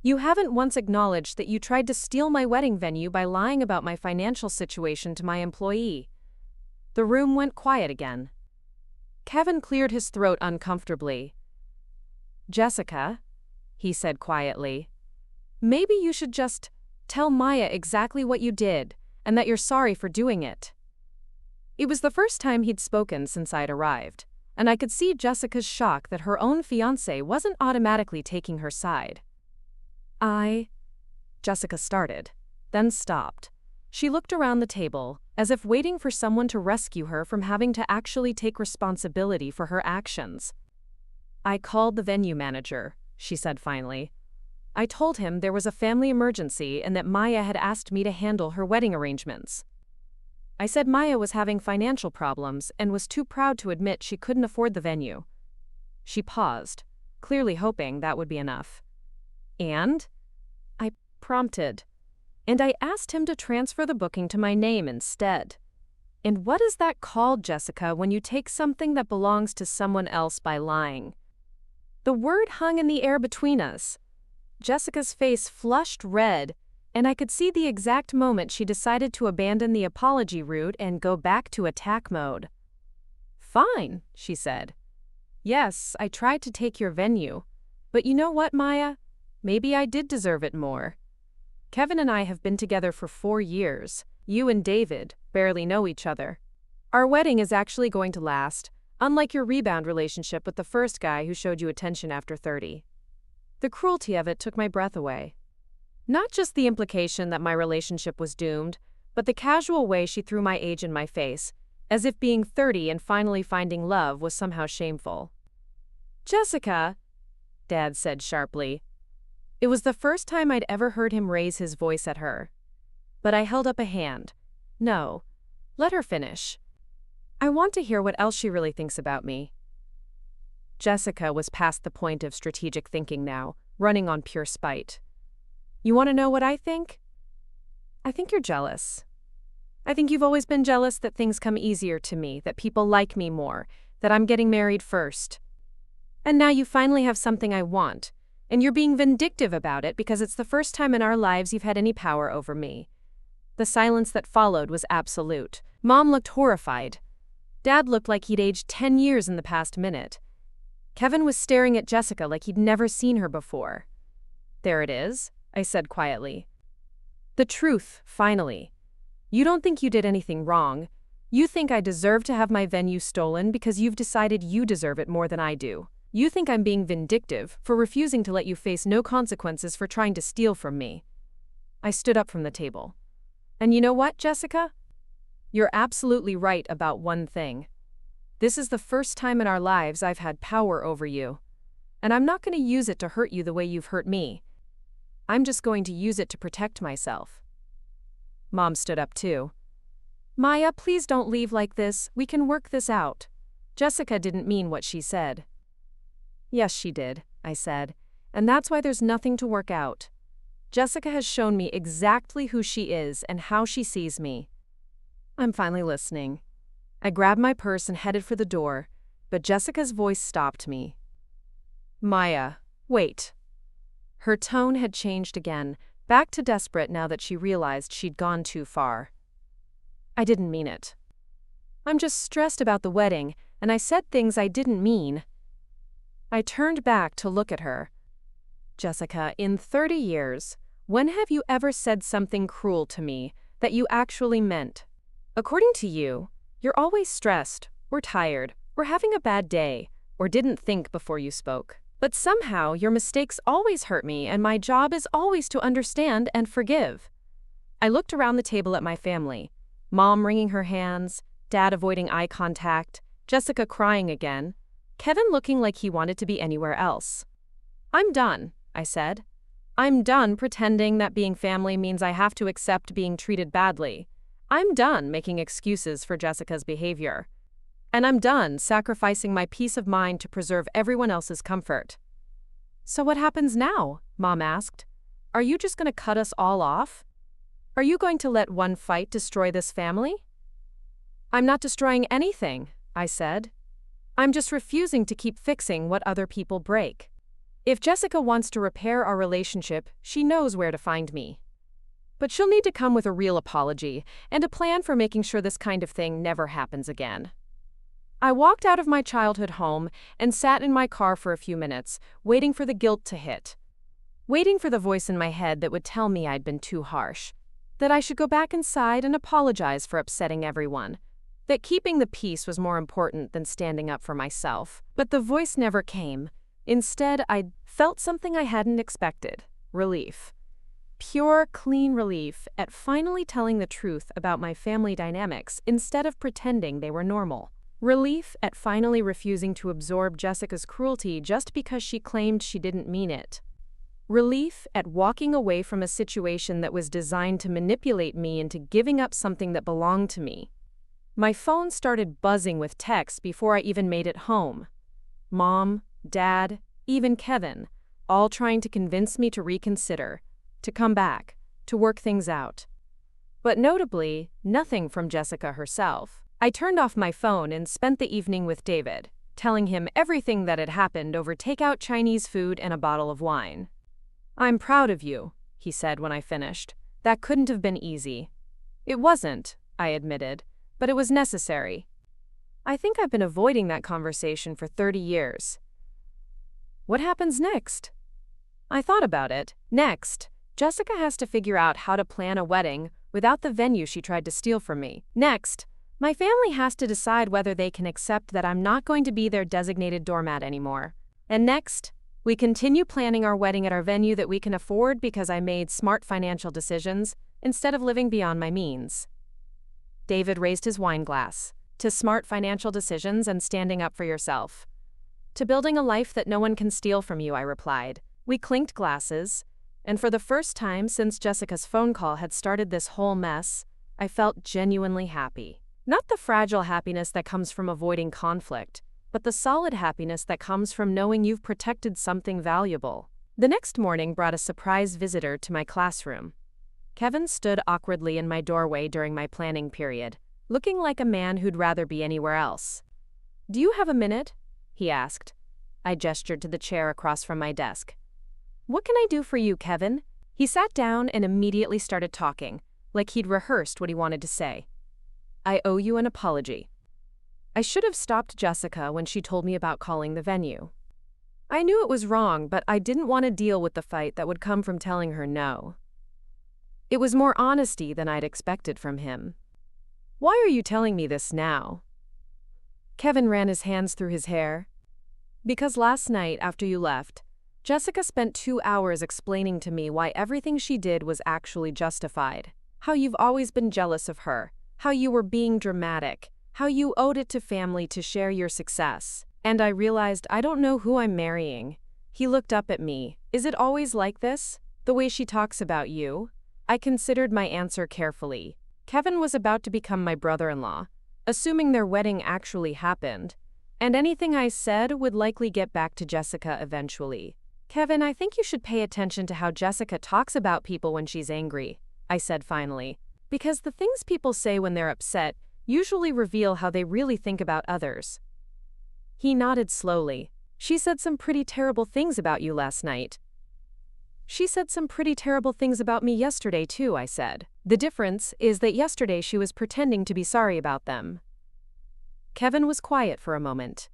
You haven't once acknowledged that you tried to steal my wedding venue by lying about my financial situation to my employee." The room went quiet again. Kevin cleared his throat uncomfortably. "Jessica," he said quietly, "maybe you should just tell Maya exactly what you did and that you're sorry for doing it." It was the first time he'd spoken since I'd arrived, and I could see Jessica's shock that her own fiancé wasn't automatically taking her side. Jessica started. then stopped. She looked around the table, as if waiting for someone to rescue her from having to actually take responsibility for her actions. "I called the venue manager," she said finally. "I told him there was a family emergency and that Maya had asked me to handle her wedding arrangements. I said Maya was having financial problems and was too proud to admit she couldn't afford the venue." She paused, clearly hoping that would be enough. "And?" I prompted. "And I asked him to transfer the booking to my name instead." "And what is that called, Jessica, when you take something that belongs to someone else by lying?" The word hung in the air between us. Jessica's face flushed red, and I could see the exact moment she decided to abandon the apology route and go back to attack mode. "Fine," she said. "Yes, I tried to take your venue. But you know what, Maya? Maybe I did deserve it more. Kevin and I have been together for 4 years. You and David barely know each other. Our wedding is actually going to last, unlike your rebound relationship with the first guy who showed you attention after 30. The cruelty of it took my breath away. Not just the implication that my relationship was doomed, but the casual way she threw my age in my face, as if being 30 and finally finding love was somehow shameful. "Jessica," Dad said sharply. It was the first time I'd ever heard him raise his voice at her. But I held up a hand. "No. Let her finish. I want to hear what else she really thinks about me." Jessica was past the point of strategic thinking now, running on pure spite. "You want to know what I think? I think you're jealous. I think you've always been jealous that things come easier to me, that people like me more, that I'm getting married first. And now you finally have something I want, and you're being vindictive about it because it's the first time in our lives you've had any power over me." The silence that followed was absolute. Mom looked horrified. Dad looked like he'd aged 10 years in the past minute. Kevin was staring at Jessica like he'd never seen her before. "There it is," I said quietly. "The truth, finally. You don't think you did anything wrong. You think I deserve to have my venue stolen because you've decided you deserve it more than I do. You think I'm being vindictive for refusing to let you face no consequences for trying to steal from me." I stood up from the table. "And you know what, Jessica? You're absolutely right about one thing. This is the first time in our lives I've had power over you. And I'm not going to use it to hurt you the way you've hurt me. I'm just going to use it to protect myself." Mom stood up too. "Maya, please don't leave like this. We can work this out." Jessica didn't mean what she said. "Yes, she did," I said. "And that's why there's nothing to work out. Jessica has shown me exactly who she is and how she sees me. I'm finally listening." I grabbed my purse and headed for the door, but Jessica's voice stopped me. "Maya, wait." Her tone had changed again, back to desperate now that she realized she'd gone too far. "I didn't mean it. I'm just stressed about the wedding, and I said things I didn't mean." I turned back to look at her. "Jessica, in 30 years, when have you ever said something cruel to me that you actually meant? According to you, you're always stressed, or tired, or having a bad day, or didn't think before you spoke. But somehow your mistakes always hurt me, and my job is always to understand and forgive." I looked around the table at my family. Mom wringing her hands, Dad avoiding eye contact, Jessica crying again, Kevin looking like he wanted to be anywhere else. "I'm done," I said. "I'm done pretending that being family means I have to accept being treated badly. I'm done making excuses for Jessica's behavior. And I'm done sacrificing my peace of mind to preserve everyone else's comfort." "So what happens now?" Mom asked. "Are you just going to cut us all off? Are you going to let one fight destroy this family?" "I'm not destroying anything," I said. "I'm just refusing to keep fixing what other people break. If Jessica wants to repair our relationship, she knows where to find me. But she'll need to come with a real apology and a plan for making sure this kind of thing never happens again." I walked out of my childhood home and sat in my car for a few minutes, waiting for the guilt to hit. Waiting for the voice in my head that would tell me I'd been too harsh. That I should go back inside and apologize for upsetting everyone. That keeping the peace was more important than standing up for myself. But the voice never came. Instead, I felt something I hadn't expected. Relief. Pure, clean relief at finally telling the truth about my family dynamics instead of pretending they were normal. Relief at finally refusing to absorb Jessica's cruelty just because she claimed she didn't mean it. Relief at walking away from a situation that was designed to manipulate me into giving up something that belonged to me. My phone started buzzing with texts before I even made it home. Mom, Dad, even Kevin, all trying to convince me to reconsider, to come back, to work things out. But notably, nothing from Jessica herself. I turned off my phone and spent the evening with David, telling him everything that had happened over takeout Chinese food and a bottle of wine. "I'm proud of you," he said when I finished. "That couldn't have been easy." "It wasn't," I admitted, "but it was necessary." I think I've been avoiding that conversation for 30 years. What happens next? I thought about it. Next, Jessica has to figure out how to plan a wedding without the venue she tried to steal from me. Next, my family has to decide whether they can accept that I'm not going to be their designated doormat anymore. And next, we continue planning our wedding at our venue that we can afford because I made smart financial decisions instead of living beyond my means. David raised his wine glass. To smart financial decisions and standing up for yourself. To building a life that no one can steal from you, I replied. We clinked glasses, and for the first time since Jessica's phone call had started this whole mess, I felt genuinely happy. Not the fragile happiness that comes from avoiding conflict, but the solid happiness that comes from knowing you've protected something valuable. The next morning brought a surprise visitor to my classroom. Kevin stood awkwardly in my doorway during my planning period, looking like a man who'd rather be anywhere else. "Do you have a minute?" he asked. I gestured to the chair across from my desk. "What can I do for you, Kevin?" He sat down and immediately started talking, like he'd rehearsed what he wanted to say. "I owe you an apology. I should have stopped Jessica when she told me about calling the venue. I knew it was wrong, but I didn't want to deal with the fight that would come from telling her no. It was more honesty than I'd expected from him." "Why are you telling me this now?" Kevin ran his hands through his hair. "Because last night, after you left, Jessica spent 2 hours explaining to me why everything she did was actually justified. How you've always been jealous of her, how you were being dramatic, how you owed it to family to share your success. And I realized I don't know who I'm marrying." He looked up at me. "Is it always like this? The way she talks about you?" I considered my answer carefully. Kevin was about to become my brother-in-law, assuming their wedding actually happened, and anything I said would likely get back to Jessica eventually. "Kevin, I think you should pay attention to how Jessica talks about people when she's angry," I said finally, "because the things people say when they're upset usually reveal how they really think about others." He nodded slowly. "She said some pretty terrible things about you last night." "She said some pretty terrible things about me yesterday too," I said. "The difference is that yesterday she was pretending to be sorry about them." Kevin was quiet for a moment.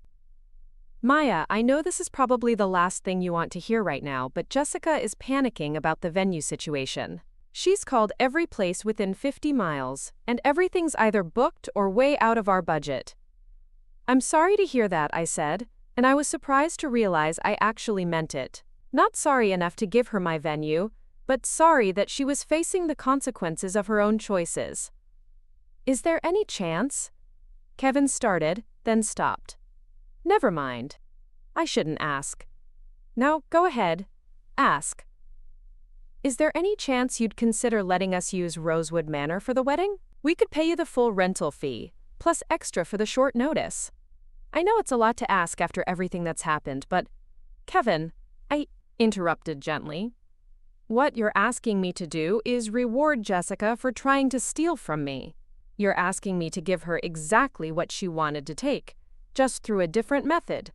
"Maya, I know this is probably the last thing you want to hear right now, but Jessica is panicking about the venue situation. She's called every place within 50 miles, and everything's either booked or way out of our budget." "I'm sorry to hear that," I said, and I was surprised to realize I actually meant it. Not sorry enough to give her my venue, but sorry that she was facing the consequences of her own choices. "Is there any chance?" Kevin started, then stopped. "Never mind. I shouldn't ask. Now, go ahead. Ask. Is there any chance you'd consider letting us use Rosewood Manor for the wedding? We could pay you the full rental fee, plus extra for the short notice. I know it's a lot to ask after everything that's happened, but..." "Kevin," I interrupted gently. "What you're asking me to do is reward Jessica for trying to steal from me. You're asking me to give her exactly what she wanted to take, just through a different method."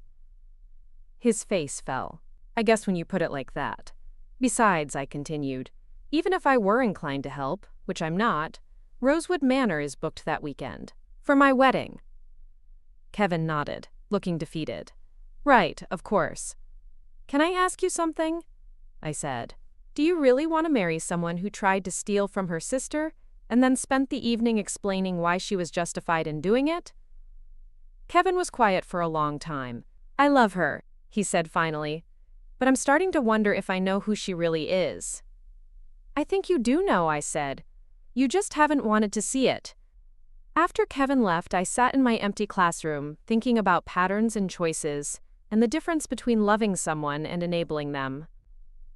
His face fell. "I guess when you put it like that. Besides," I continued, "even if I were inclined to help, which I'm not, Rosewood Manor is booked that weekend. For my wedding." Kevin nodded, looking defeated. "Right, of course. Can I ask you something?" I said. "Do you really want to marry someone who tried to steal from her sister and then spent the evening explaining why she was justified in doing it?" Kevin was quiet for a long time. "I love her," he said finally, "but I'm starting to wonder if I know who she really is." I think you do know, I said. You just haven't wanted to see it. After Kevin left, I sat in my empty classroom, thinking about patterns and choices, and the difference between loving someone and enabling them.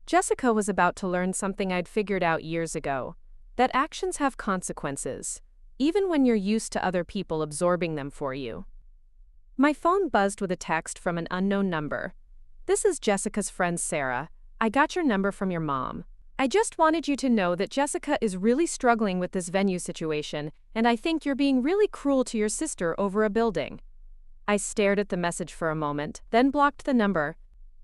Jessica was about to learn something I'd figured out years ago, that actions have consequences, even when you're used to other people absorbing them for you. My phone buzzed with a text from an unknown number. This is Jessica's friend Sarah. I got your number from your mom. I just wanted you to know that Jessica is really struggling with this venue situation, and I think you're being really cruel to your sister over a building. I stared at the message for a moment, then blocked the number.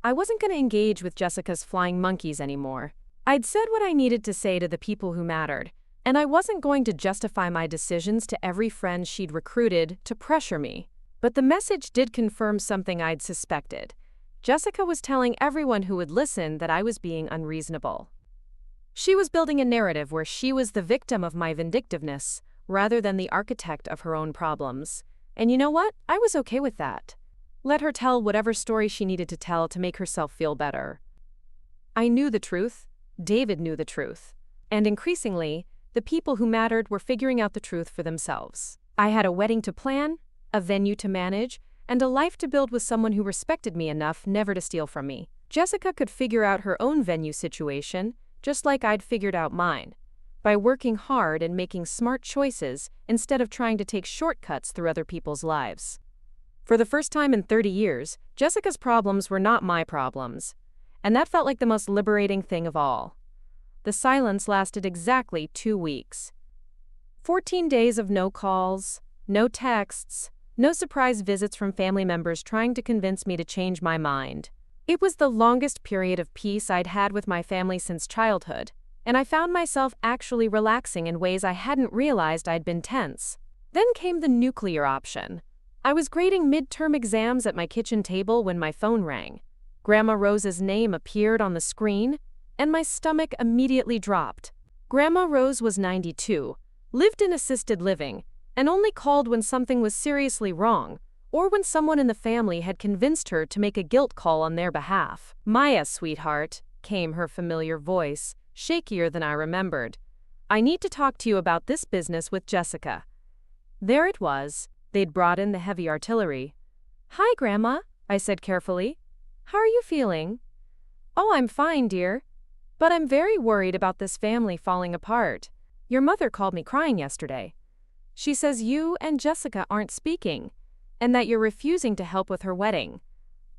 I wasn't going to engage with Jessica's flying monkeys anymore. I'd said what I needed to say to the people who mattered, and I wasn't going to justify my decisions to every friend she'd recruited to pressure me. But the message did confirm something I'd suspected. Jessica was telling everyone who would listen that I was being unreasonable. She was building a narrative where she was the victim of my vindictiveness, rather than the architect of her own problems. And you know what? I was okay with that. Let her tell whatever story she needed to tell to make herself feel better. I knew the truth. David knew the truth. And increasingly, the people who mattered were figuring out the truth for themselves. I had a wedding to plan, a venue to manage, and a life to build with someone who respected me enough never to steal from me. Jessica could figure out her own venue situation, just like I'd figured out mine, by working hard and making smart choices instead of trying to take shortcuts through other people's lives. For the first time in 30 years, Jessica's problems were not my problems, and that felt like the most liberating thing of all. The silence lasted exactly 2 weeks. 14 days of no calls, no texts, no surprise visits from family members trying to convince me to change my mind. It was the longest period of peace I'd had with my family since childhood, and I found myself actually relaxing in ways I hadn't realized I'd been tense. Then came the nuclear option. I was grading midterm exams at my kitchen table when my phone rang. Grandma Rose's name appeared on the screen, and my stomach immediately dropped. Grandma Rose was 92, lived in assisted living, and only called when something was seriously wrong, or when someone in the family had convinced her to make a guilt call on their behalf. "Maya, sweetheart," came her familiar voice, shakier than I remembered. "I need to talk to you about this business with Jessica." There it was. They'd brought in the heavy artillery. "Hi, Grandma," I said carefully. "How are you feeling?" "Oh, I'm fine, dear. But I'm very worried about this family falling apart. Your mother called me crying yesterday. She says you and Jessica aren't speaking, and that you're refusing to help with her wedding."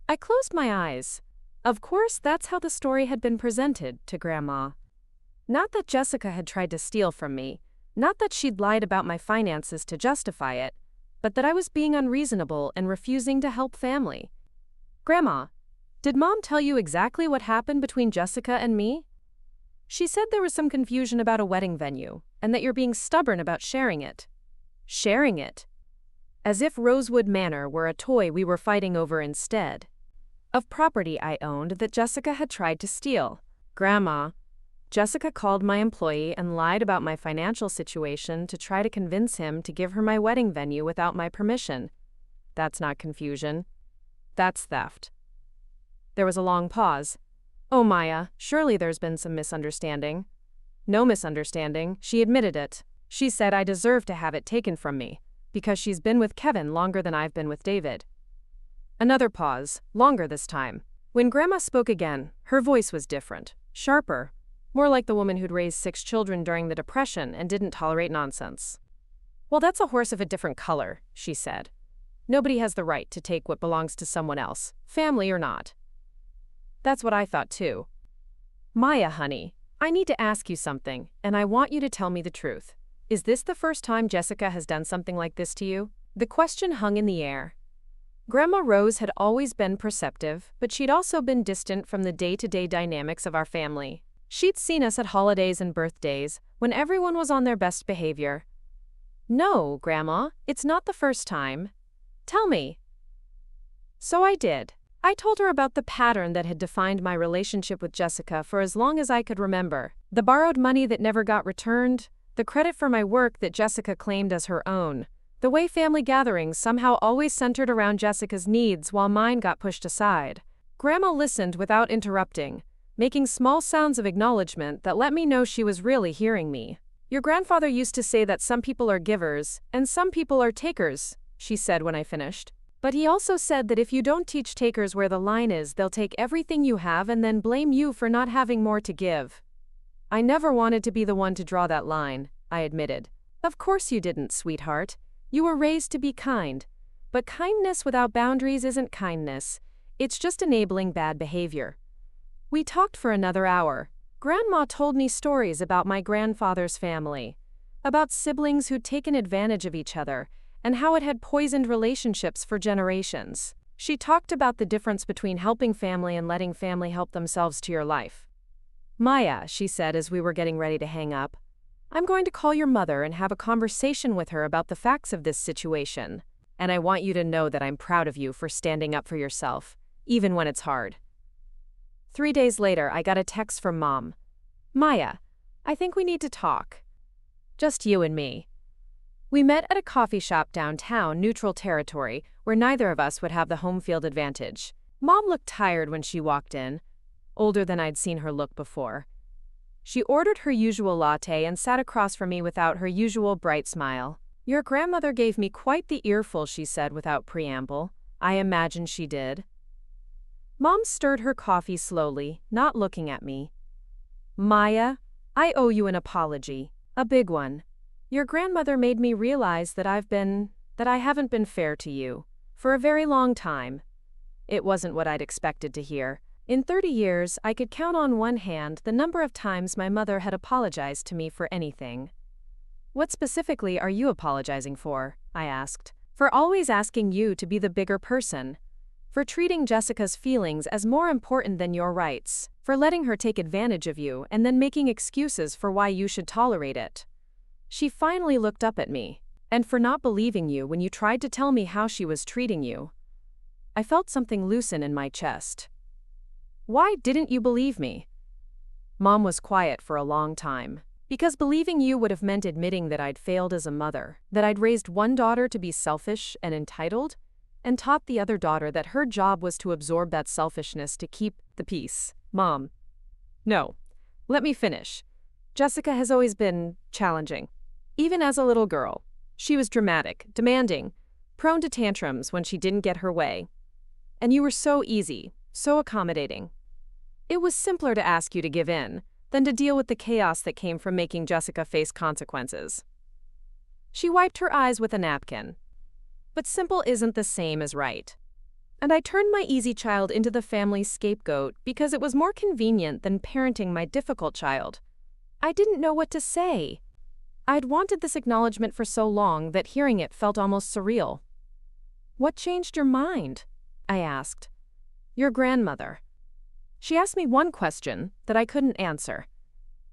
I closed my eyes. Of course, that's how the story had been presented to Grandma. Not that Jessica had tried to steal from me, not that she'd lied about my finances to justify it, but that I was being unreasonable and refusing to help family. "Grandma, did Mom tell you exactly what happened between Jessica and me?" "She said there was some confusion about a wedding venue, and that you're being stubborn about sharing it." Sharing it? As if Rosewood Manor were a toy we were fighting over instead of property I owned that Jessica had tried to steal. "Grandma, Jessica called my employee and lied about my financial situation to try to convince him to give her my wedding venue without my permission. That's not confusion. That's theft." There was a long pause. "Oh, Maya, surely there's been some misunderstanding." "No misunderstanding, she admitted it. She said I deserve to have it taken from me, because she's been with Kevin longer than I've been with David." Another pause, longer this time. When Grandma spoke again, her voice was different, sharper, more like the woman who'd raised 6 children during the Depression and didn't tolerate nonsense. "Well, that's a horse of a different color," she said. "Nobody has the right to take what belongs to someone else, family or not." That's what I thought too. "Maya, honey, I need to ask you something, and I want you to tell me the truth. Is this the first time Jessica has done something like this to you?" The question hung in the air. Grandma Rose had always been perceptive, but she'd also been distant from the day-to-day dynamics of our family. She'd seen us at holidays and birthdays, when everyone was on their best behavior. "No, Grandma, it's not the first time. Tell me." So I did. I told her about the pattern that had defined my relationship with Jessica for as long as I could remember. The borrowed money that never got returned, the credit for my work that Jessica claimed as her own, the way family gatherings somehow always centered around Jessica's needs while mine got pushed aside. Grandma listened without interrupting, making small sounds of acknowledgement that let me know she was really hearing me. "Your grandfather used to say that some people are givers and some people are takers," she said when I finished. "But he also said that if you don't teach takers where the line is, they'll take everything you have and then blame you for not having more to give." I never wanted to be the one to draw that line, I admitted. "Of course you didn't, sweetheart. You were raised to be kind. But kindness without boundaries isn't kindness. It's just enabling bad behavior." We talked for another hour. Grandma told me stories about my grandfather's family, about siblings who'd taken advantage of each other, and how it had poisoned relationships for generations. She talked about the difference between helping family and letting family help themselves to your life. "Maya," she said as we were getting ready to hang up, "I'm going to call your mother and have a conversation with her about the facts of this situation. And I want you to know that I'm proud of you for standing up for yourself, even when it's hard." 3 days later, I got a text from Mom. "Maya, I think we need to talk. Just you and me." We met at a coffee shop downtown, neutral territory, where neither of us would have the home field advantage. Mom looked tired when she walked in, older than I'd seen her look before. She ordered her usual latte and sat across from me without her usual bright smile. "Your grandmother gave me quite the earful," she said without preamble. I imagine she did. Mom stirred her coffee slowly, not looking at me. "Maya, I owe you an apology. A big one. Your grandmother made me realize that I haven't been fair to you. For a very long time." It wasn't what I'd expected to hear. In 30 years, I could count on one hand the number of times my mother had apologized to me for anything. "What specifically are you apologizing for?" I asked. "For always asking you to be the bigger person. For treating Jessica's feelings as more important than your rights. For letting her take advantage of you and then making excuses for why you should tolerate it." She finally looked up at me. "And for not believing you when you tried to tell me how she was treating you." I felt something loosen in my chest. "Why didn't you believe me?" Mom was quiet for a long time. "Because believing you would have meant admitting that I'd failed as a mother, that I'd raised one daughter to be selfish and entitled, and taught the other daughter that her job was to absorb that selfishness to keep the peace." "Mom. No. Let me finish. Jessica has always been challenging. Even as a little girl. She was dramatic, demanding, prone to tantrums when she didn't get her way. And you were so easy, so accommodating. It was simpler to ask you to give in than to deal with the chaos that came from making Jessica face consequences." She wiped her eyes with a napkin. "But simple isn't the same as right. And I turned my easy child into the family's scapegoat because it was more convenient than parenting my difficult child. I didn't know what to say. I'd wanted this acknowledgement for so long that hearing it felt almost surreal." "What changed your mind?" I asked. "Your grandmother. She asked me one question that I couldn't answer.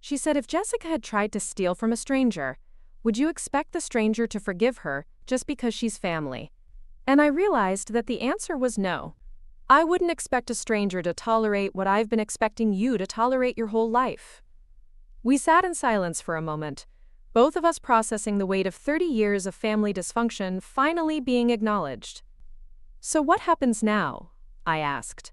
She said if Jessica had tried to steal from a stranger, would you expect the stranger to forgive her just because she's family? And I realized that the answer was no. I wouldn't expect a stranger to tolerate what I've been expecting you to tolerate your whole life." We sat in silence for a moment, both of us processing the weight of 30 years of family dysfunction finally being acknowledged. "So what happens now?" I asked.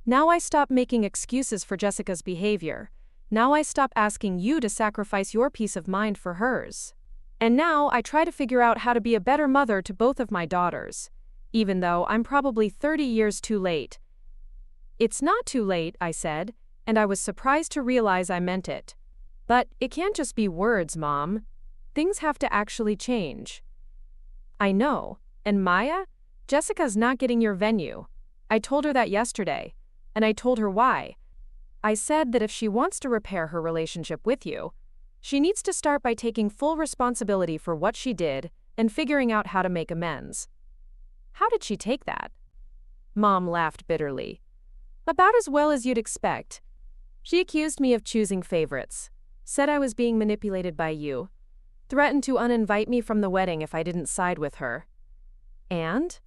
"Now I stop making excuses for Jessica's behavior. Now I stop asking you to sacrifice your peace of mind for hers. And now I try to figure out how to be a better mother to both of my daughters, even though I'm probably 30 years too late." "It's not too late," I said, and I was surprised to realize I meant it. "But it can't just be words, Mom. Things have to actually change." "I know. And Maya, Jessica's not getting your venue. I told her that yesterday. And I told her why. I said that if she wants to repair her relationship with you, she needs to start by taking full responsibility for what she did and figuring out how to make amends." "How did she take that?" Mom laughed bitterly. "About as well as you'd expect. She accused me of choosing favorites, said I was being manipulated by you, threatened to uninvite me from the wedding if I didn't side with her. And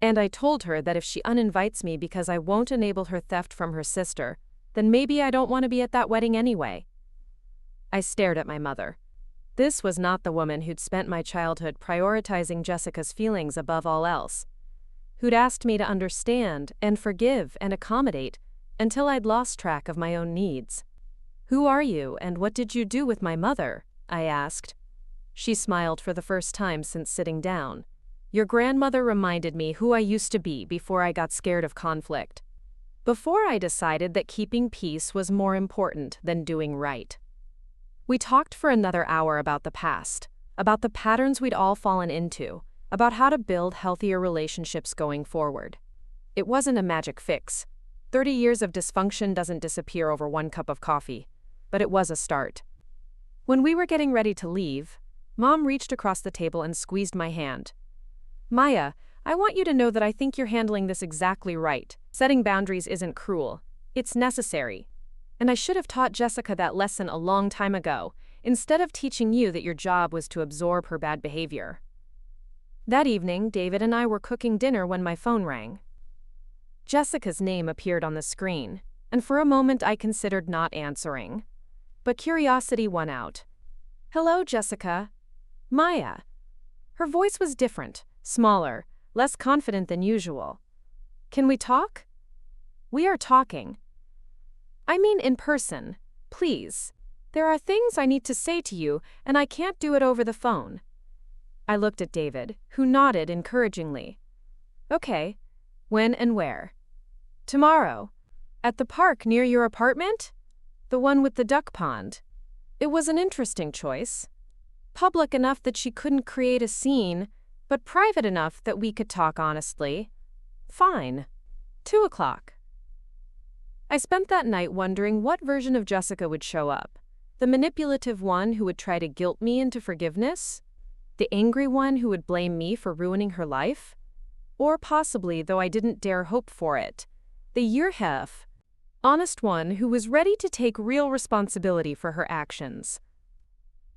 I told her that if she uninvites me because I won't enable her theft from her sister, then maybe I don't want to be at that wedding anyway." I stared at my mother. This was not the woman who'd spent my childhood prioritizing Jessica's feelings above all else, who'd asked me to understand and forgive and accommodate until I'd lost track of my own needs. "Who are you, and what did you do with my mother?" I asked. She smiled for the first time since sitting down. "Your grandmother reminded me who I used to be before I got scared of conflict. Before I decided that keeping peace was more important than doing right." We talked for another hour about the past, about the patterns we'd all fallen into, about how to build healthier relationships going forward. It wasn't a magic fix. 30 years of dysfunction doesn't disappear over one cup of coffee, but it was a start. When we were getting ready to leave, Mom reached across the table and squeezed my hand. "Maya, I want you to know that I think you're handling this exactly right. Setting boundaries isn't cruel. It's necessary. And I should have taught Jessica that lesson a long time ago, instead of teaching you that your job was to absorb her bad behavior." That evening, David and I were cooking dinner when my phone rang. Jessica's name appeared on the screen, and for a moment I considered not answering. But curiosity won out. "Hello, Jessica." "Maya." Her voice was different, smaller, less confident than usual. "Can we talk?" "We are talking." "I mean in person, please. There are things I need to say to you, and I can't do it over the phone." I looked at David, who nodded encouragingly. "Okay. When and where?" "Tomorrow. At the park near your apartment? The one with the duck pond." It was an interesting choice. Public enough that she couldn't create a scene, but private enough that we could talk honestly. "Fine. 2:00. I spent that night wondering what version of Jessica would show up. The manipulative one who would try to guilt me into forgiveness? The angry one who would blame me for ruining her life? Or possibly, though I didn't dare hope for it, the yearhef, honest one who was ready to take real responsibility for her actions.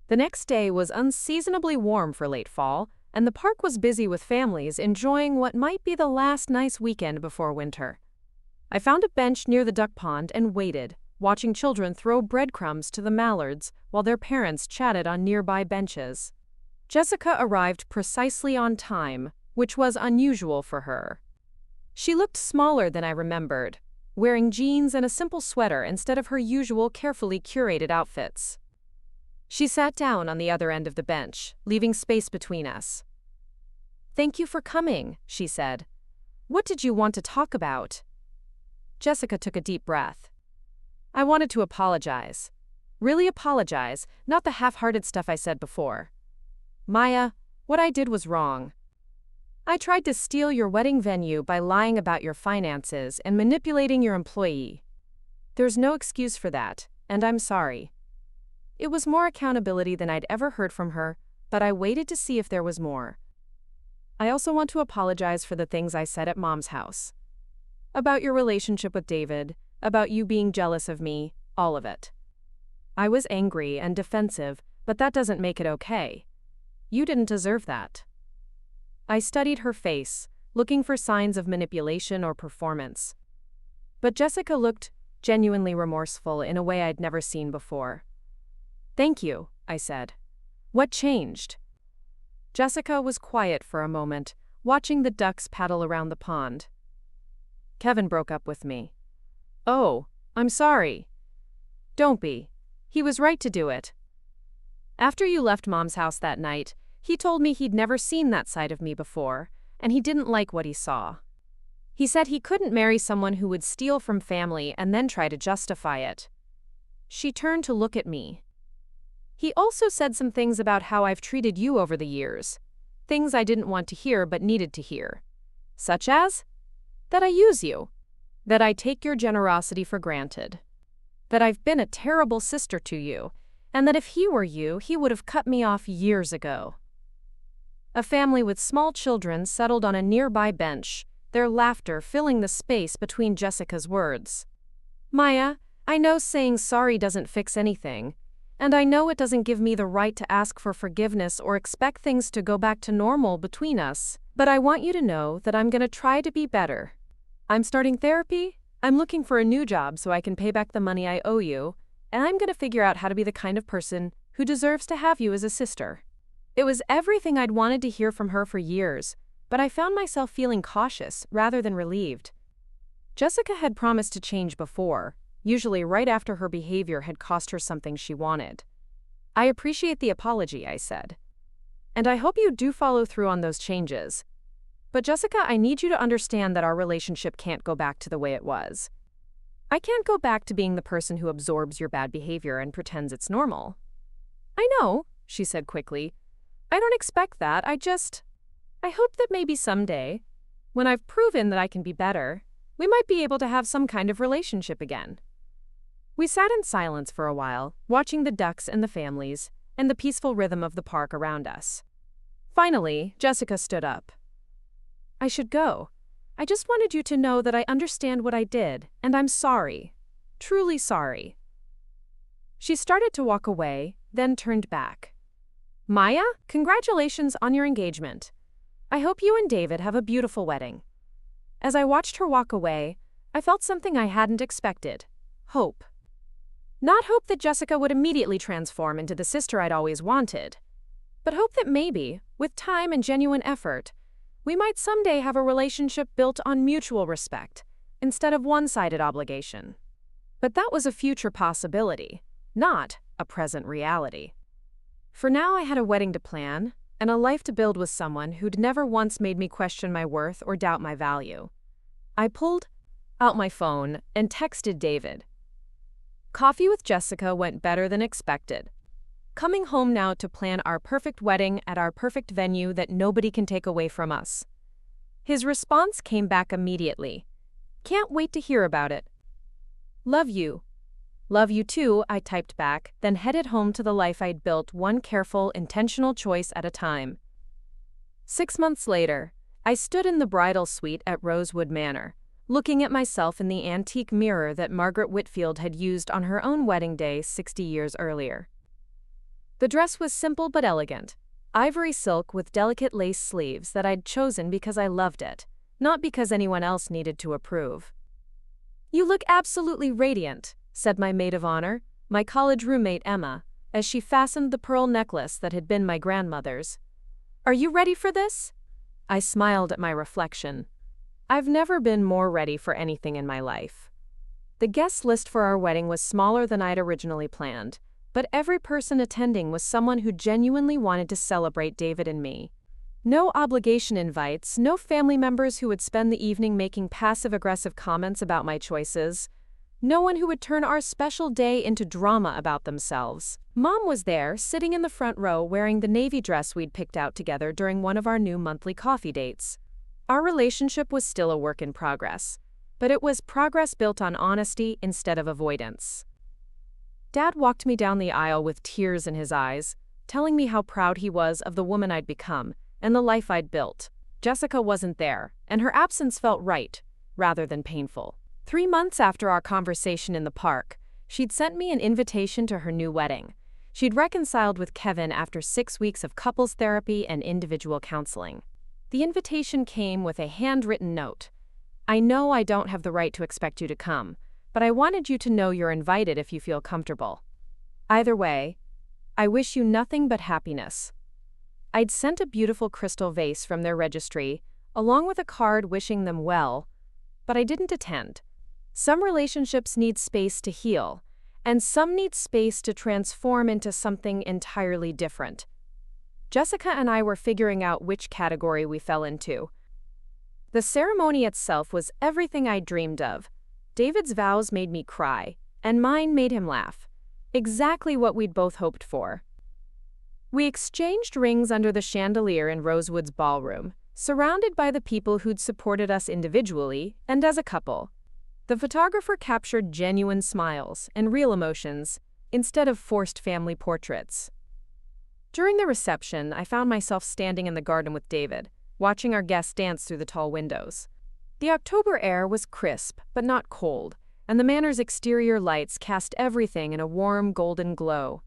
The next day was unseasonably warm for late fall, and the park was busy with families enjoying what might be the last nice weekend before winter. I found a bench near the duck pond and waited, watching children throw breadcrumbs to the mallards while their parents chatted on nearby benches. Jessica arrived precisely on time, which was unusual for her. She looked smaller than I remembered, wearing jeans and a simple sweater instead of her usual carefully curated outfits. She sat down on the other end of the bench, leaving space between us. "Thank you for coming," she said. "What did you want to talk about?" Jessica took a deep breath. "I wanted to apologize. Really apologize, not the half-hearted stuff I said before. Maya, what I did was wrong. I tried to steal your wedding venue by lying about your finances and manipulating your employee. There's no excuse for that, and I'm sorry. It was more accountability than I'd ever heard from her, but I waited to see if there was more. I also want to apologize for the things I said at Mom's house. About your relationship with David, about you being jealous of me, all of it. I was angry and defensive, but that doesn't make it okay. You didn't deserve that." I studied her face, looking for signs of manipulation or performance. But Jessica looked genuinely remorseful in a way I'd never seen before. "Thank you," I said. "What changed?" Jessica was quiet for a moment, watching the ducks paddle around the pond. "Kevin broke up with me." "Oh, I'm sorry." "Don't be. He was right to do it. After you left Mom's house that night, he told me he'd never seen that side of me before, and he didn't like what he saw. He said he couldn't marry someone who would steal from family and then try to justify it." She turned to look at me. "He also said some things about how I've treated you over the years. Things I didn't want to hear but needed to hear. Such as? That I use you. That I take your generosity for granted. That I've been a terrible sister to you, and that if he were you, he would have cut me off years ago." A family with small children settled on a nearby bench, their laughter filling the space between Jessica's words. "Maya, I know saying sorry doesn't fix anything, and I know it doesn't give me the right to ask for forgiveness or expect things to go back to normal between us, but I want you to know that I'm going to try to be better. I'm starting therapy, I'm looking for a new job so I can pay back the money I owe you, and I'm going to figure out how to be the kind of person who deserves to have you as a sister." It was everything I'd wanted to hear from her for years, but I found myself feeling cautious rather than relieved. Jessica had promised to change before, usually right after her behavior had cost her something she wanted. "I appreciate the apology," I said. "And I hope you do follow through on those changes. But Jessica, I need you to understand that our relationship can't go back to the way it was. I can't go back to being the person who absorbs your bad behavior and pretends it's normal." "I know," she said quickly. "I don't expect that. I hope that maybe someday, when I've proven that I can be better, we might be able to have some kind of relationship again." We sat in silence for a while, watching the ducks and the families, and the peaceful rhythm of the park around us. Finally, Jessica stood up. "I should go. I just wanted you to know that I understand what I did, and I'm sorry. Truly sorry." She started to walk away, then turned back. "Maya, congratulations on your engagement. I hope you and David have a beautiful wedding." As I watched her walk away, I felt something I hadn't expected: hope. Not hope that Jessica would immediately transform into the sister I'd always wanted, but hope that maybe, with time and genuine effort, we might someday have a relationship built on mutual respect, instead of one-sided obligation. But that was a future possibility, not a present reality. For now, I had a wedding to plan, and a life to build with someone who'd never once made me question my worth or doubt my value. I pulled out my phone and texted David. Coffee with Jessica went better than expected. Coming home now to plan our perfect wedding at our perfect venue that nobody can take away from us. His response came back immediately. "Can't wait to hear about it." "Love you." "Love you too," I typed back, then headed home to the life I'd built one careful, intentional choice at a time. 6 months later, I stood in the bridal suite at Rosewood Manor, looking at myself in the antique mirror that Margaret Whitfield had used on her own wedding day 60 years earlier. The dress was simple but elegant, ivory silk with delicate lace sleeves that I'd chosen because I loved it, not because anyone else needed to approve. "You look absolutely radiant," said my maid of honor, my college roommate Emma, as she fastened the pearl necklace that had been my grandmother's. "Are you ready for this?" I smiled at my reflection. I've never been more ready for anything in my life. The guest list for our wedding was smaller than I'd originally planned, but every person attending was someone who genuinely wanted to celebrate David and me. No obligation invites, no family members who would spend the evening making passive-aggressive comments about my choices, no one who would turn our special day into drama about themselves. Mom was there, sitting in the front row wearing the navy dress we'd picked out together during one of our new monthly coffee dates. Our relationship was still a work in progress, but it was progress built on honesty instead of avoidance. Dad walked me down the aisle with tears in his eyes, telling me how proud he was of the woman I'd become and the life I'd built. Jessica wasn't there, and her absence felt right, rather than painful. 3 months after our conversation in the park, she'd sent me an invitation to her new wedding. She'd reconciled with Kevin after 6 weeks of couples therapy and individual counseling. The invitation came with a handwritten note. "I know I don't have the right to expect you to come, but I wanted you to know you're invited if you feel comfortable. Either way, I wish you nothing but happiness." I'd sent a beautiful crystal vase from their registry, along with a card wishing them well, but I didn't attend. Some relationships need space to heal, and some need space to transform into something entirely different. Jessica and I were figuring out which category we fell into. The ceremony itself was everything I dreamed of. David's vows made me cry, and mine made him laugh. Exactly what we'd both hoped for. We exchanged rings under the chandelier in Rosewood's ballroom, surrounded by the people who'd supported us individually and as a couple. The photographer captured genuine smiles and real emotions, instead of forced family portraits. During the reception, I found myself standing in the garden with David, watching our guests dance through the tall windows. The October air was crisp, but not cold, and the manor's exterior lights cast everything in a warm, golden glow.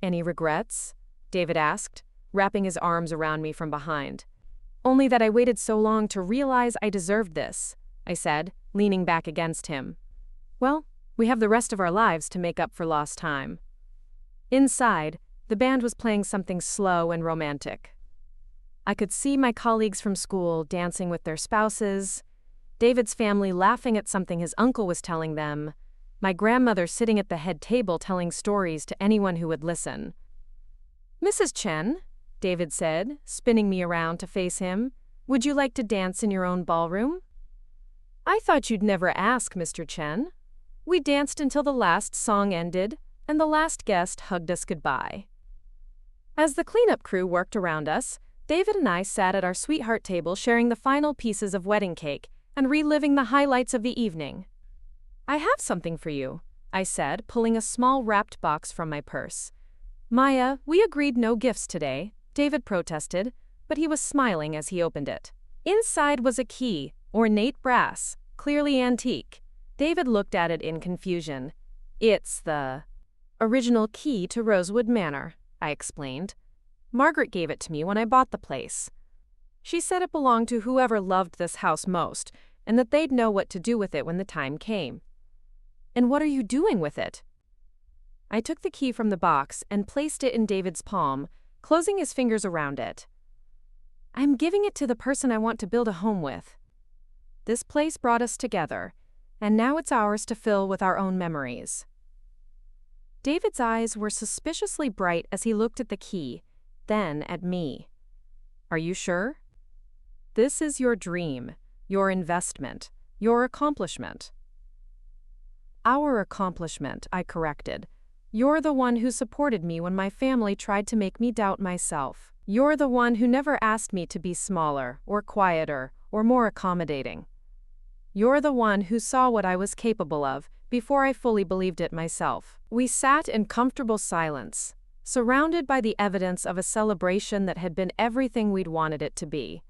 "Any regrets?" David asked, wrapping his arms around me from behind. "Only that I waited so long to realize I deserved this," I said, leaning back against him. "Well, we have the rest of our lives to make up for lost time." Inside, the band was playing something slow and romantic. I could see my colleagues from school dancing with their spouses, David's family laughing at something his uncle was telling them, my grandmother sitting at the head table telling stories to anyone who would listen. "Mrs. Chen," David said, spinning me around to face him, "would you like to dance in your own ballroom?" "I thought you'd never ask, Mr. Chen." We danced until the last song ended, and the last guest hugged us goodbye. As the cleanup crew worked around us, David and I sat at our sweetheart table sharing the final pieces of wedding cake and reliving the highlights of the evening. "I have something for you," I said, pulling a small wrapped box from my purse. "Maya, we agreed no gifts today," David protested, but he was smiling as he opened it. Inside was a key, ornate brass, clearly antique. David looked at it in confusion. "It's the original key to Rosewood Manor," I explained. "Margaret gave it to me when I bought the place. She said it belonged to whoever loved this house most, and that they'd know what to do with it when the time came." "And what are you doing with it?" I took the key from the box and placed it in David's palm, closing his fingers around it. "I'm giving it to the person I want to build a home with. This place brought us together, and now it's ours to fill with our own memories." David's eyes were suspiciously bright as he looked at the key, then at me. "Are you sure? This is your dream, your investment, your accomplishment." "Our accomplishment," I corrected. "You're the one who supported me when my family tried to make me doubt myself. You're the one who never asked me to be smaller, or quieter, or more accommodating. You're the one who saw what I was capable of before I fully believed it myself." We sat in comfortable silence, surrounded by the evidence of a celebration that had been everything we'd wanted it to be.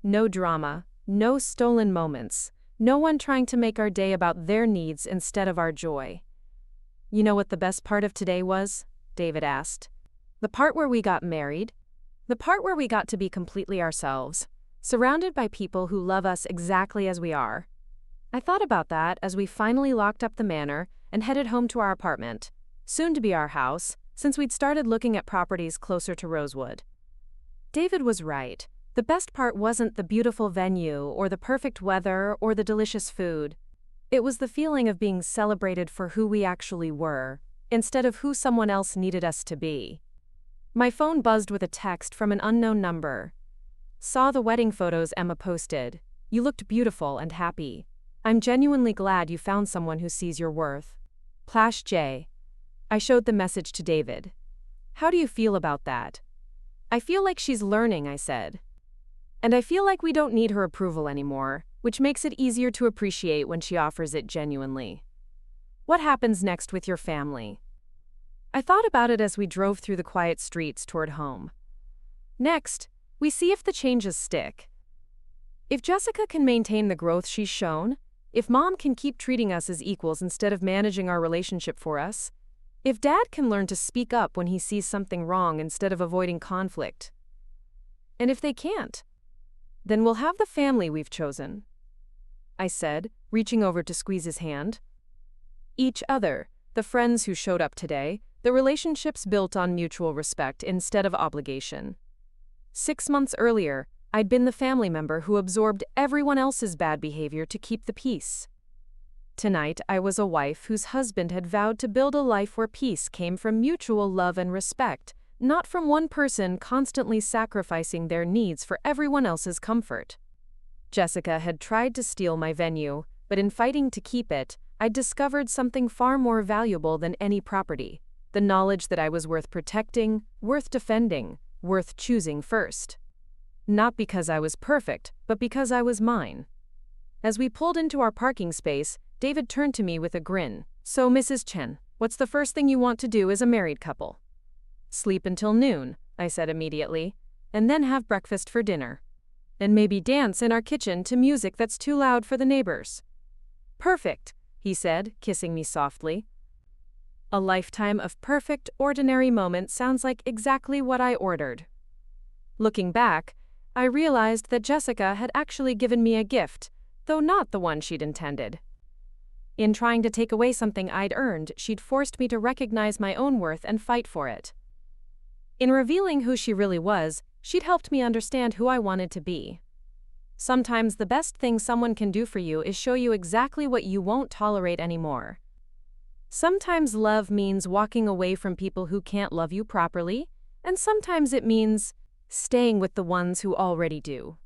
No drama, no stolen moments, no one trying to make our day about their needs instead of our joy. "You know what the best part of today was?" David asked. "The part where we got married. The part where we got to be completely ourselves, surrounded by people who love us exactly as we are." I thought about that as we finally locked up the manor and headed home to our apartment, soon to be our house, since we'd started looking at properties closer to Rosewood. David was right. The best part wasn't the beautiful venue or the perfect weather or the delicious food. It was the feeling of being celebrated for who we actually were, instead of who someone else needed us to be. My phone buzzed with a text from an unknown number. "Saw the wedding photos Emma posted. You looked beautiful and happy. I'm genuinely glad you found someone who sees your worth. Plash J." I showed the message to David. "How do you feel about that?" "I feel like she's learning," I said. "And I feel like we don't need her approval anymore, which makes it easier to appreciate when she offers it genuinely." "What happens next with your family?" I thought about it as we drove through the quiet streets toward home. "Next, we see if the changes stick. If Jessica can maintain the growth she's shown, if Mom can keep treating us as equals instead of managing our relationship for us, if Dad can learn to speak up when he sees something wrong instead of avoiding conflict. And if they can't, then we'll have the family we've chosen," I said, reaching over to squeeze his hand. "Each other, the friends who showed up today, the relationships built on mutual respect instead of obligation. 6 months earlier, I'd been the family member who absorbed everyone else's bad behavior to keep the peace. Tonight, I was a wife whose husband had vowed to build a life where peace came from mutual love and respect, not from one person constantly sacrificing their needs for everyone else's comfort. Jessica had tried to steal my venue, but in fighting to keep it, I'd discovered something far more valuable than any property: the knowledge that I was worth protecting, worth defending, worth choosing first. Not because I was perfect, but because I was mine." As we pulled into our parking space, David turned to me with a grin. "So, Mrs. Chen, what's the first thing you want to do as a married couple?" "Sleep until noon," I said immediately, "and then have breakfast for dinner. And maybe dance in our kitchen to music that's too loud for the neighbors." "Perfect," he said, kissing me softly. A lifetime of perfect, ordinary moments sounds like exactly what I ordered. Looking back, I realized that Jessica had actually given me a gift, though not the one she'd intended. In trying to take away something I'd earned, she'd forced me to recognize my own worth and fight for it. In revealing who she really was, she'd helped me understand who I wanted to be. Sometimes the best thing someone can do for you is show you exactly what you won't tolerate anymore. Sometimes love means walking away from people who can't love you properly, and sometimes it means staying with the ones who already do.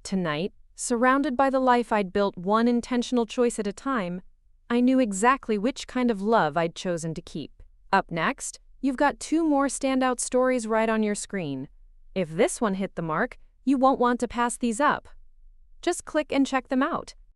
Tonight, surrounded by the life I'd built one intentional choice at a time, I knew exactly which kind of love I'd chosen to keep. Up next, you've got 2 more standout stories right on your screen. If this one hit the mark, you won't want to pass these up. Just click and check them out.